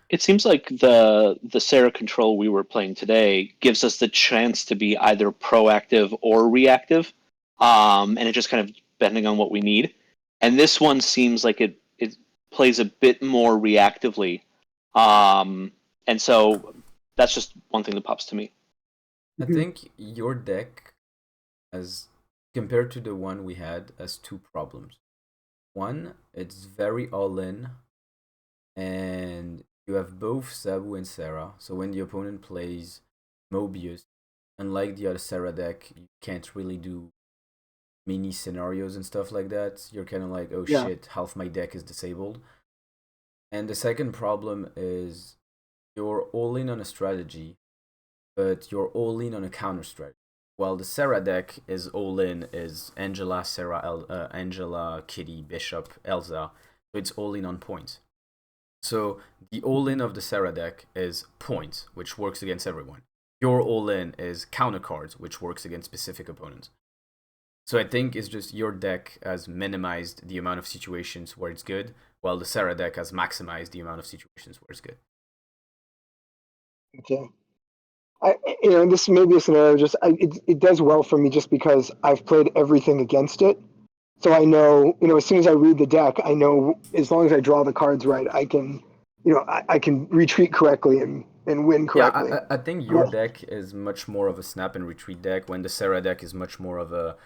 It seems like the Sera control we were playing today gives us the chance to be either proactive or reactive, and it just kind of depending on what we need. And this one seems like it plays a bit more reactively, and so that's just one thing that pops to me. I think your deck, as compared to the one we had, has 2 problems. One, it's very all-in, and you have both Sabu and Sera, so when the opponent plays Mobius, unlike the other Sera deck, you can't really do mini scenarios and stuff like that. You're kind of like, oh Yeah. shit, half my deck is disabled. And the second problem is you're all in on a strategy, but you're all in on a counter strategy. While the Sera deck is all in is Angela, Angela, Kitty, Bishop, Elsa. So it's all in on points. So the all in of the Sera deck is points, which works against everyone. Your all in is counter cards, which works against specific opponents. So I think it's just your deck has minimized the amount of situations where it's good, while the Sera deck has maximized the amount of situations where it's good. Okay. This may be a scenario. It does well for me just because I've played everything against it, so I know. As soon as I read the deck, I know as long as I draw the cards right, I can, I can retreat correctly and win correctly. Yeah, I think your deck is much more of a snap and retreat deck, when the Sera deck is much more of a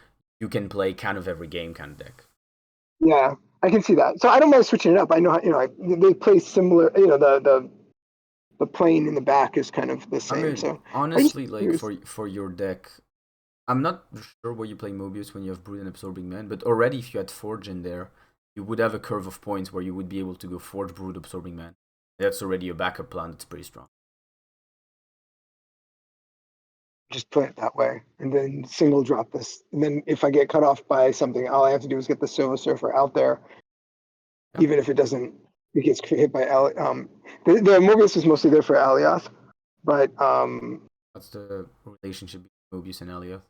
you can play kind of every game kind of deck. Yeah, I can see that. So I don't mind switching it up. I know, they play similar. The plane in the back is kind of the same. So honestly, like for your deck, I'm not sure where you play Mobius when you have Brood and Absorbing Man, but already if you had Forge in there, you would have a curve of points where you would be able to go Forge, Brood, Absorbing Man. That's already a backup plan that's pretty strong. just play it that way, and then single drop this. And then if I get cut off by something, all I have to do is get the Silver Surfer out there, even if it doesn't. It gets hit by the Mobius is mostly there for Alioth, but What's the relationship between Mobius and Alioth?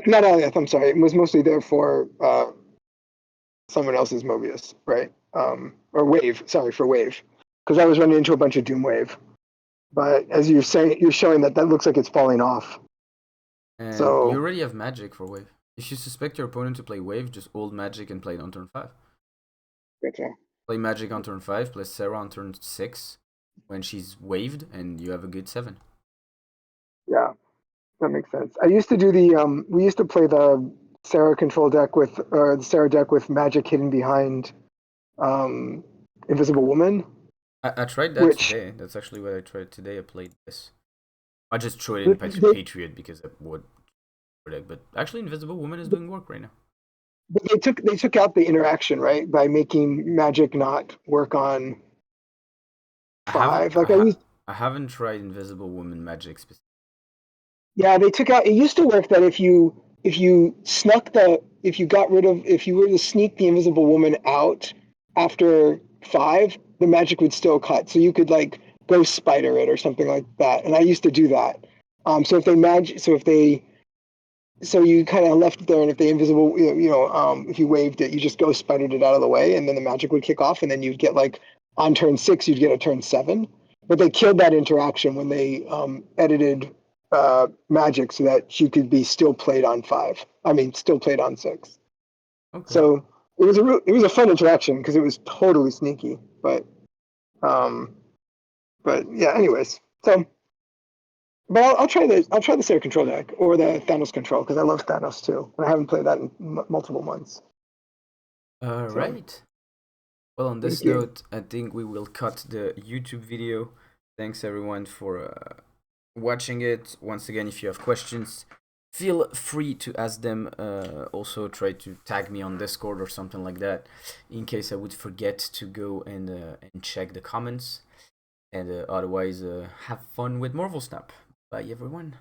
not Alioth. I'm sorry. It was mostly there for someone else's Mobius, right? Or Wave. Sorry, for Wave, because I was running into a bunch of Doom Wave. But as you're saying, you're showing that looks like it's falling off. And so you already have magic for Wave. If you suspect your opponent to play Wave, just hold magic and play it on turn 5. Okay. Play magic on turn 5, play Sera on turn 6 when she's waved, and you have a good 7. Yeah, that makes sense. I used to do we used to play the Sera control deck with, or the Sera deck with magic hidden behind Invisible Woman. I tried that today. That's actually what I tried today. I played this. I just threw it in Patriot because it would. But actually, Invisible Woman is doing work right now. But they took out the interaction, right, by making magic not work on 5. I haven't tried Invisible Woman magic specifically. Yeah, they took out. It used to work that if you if you were to sneak the Invisible Woman out after 5, the magic would still cut. So you could like ghost spider it or something like that. And I used to do that. So you kind of left it there, and if the invisible, if you waved it, you just ghost spidered it out of the way, and then the magic would kick off, and then you'd get like on turn 6, you'd get a turn 7. But they killed that interaction when they edited magic so that she could be still played on 5. I mean, still played on 6. Okay. So it was a fun interaction because it was totally sneaky. But yeah. Anyways, so. But I'll try the Sera control deck or the Thanos control because I love Thanos too, and I haven't played that in multiple months. All right. Well, on this note, I think we will cut the YouTube video. Thanks everyone for watching it. Once again, if you have questions, feel free to ask them. Also, try to tag me on Discord or something like that, in case I would forget to go and check the comments. And otherwise, have fun with Marvel Snap. Bye everyone.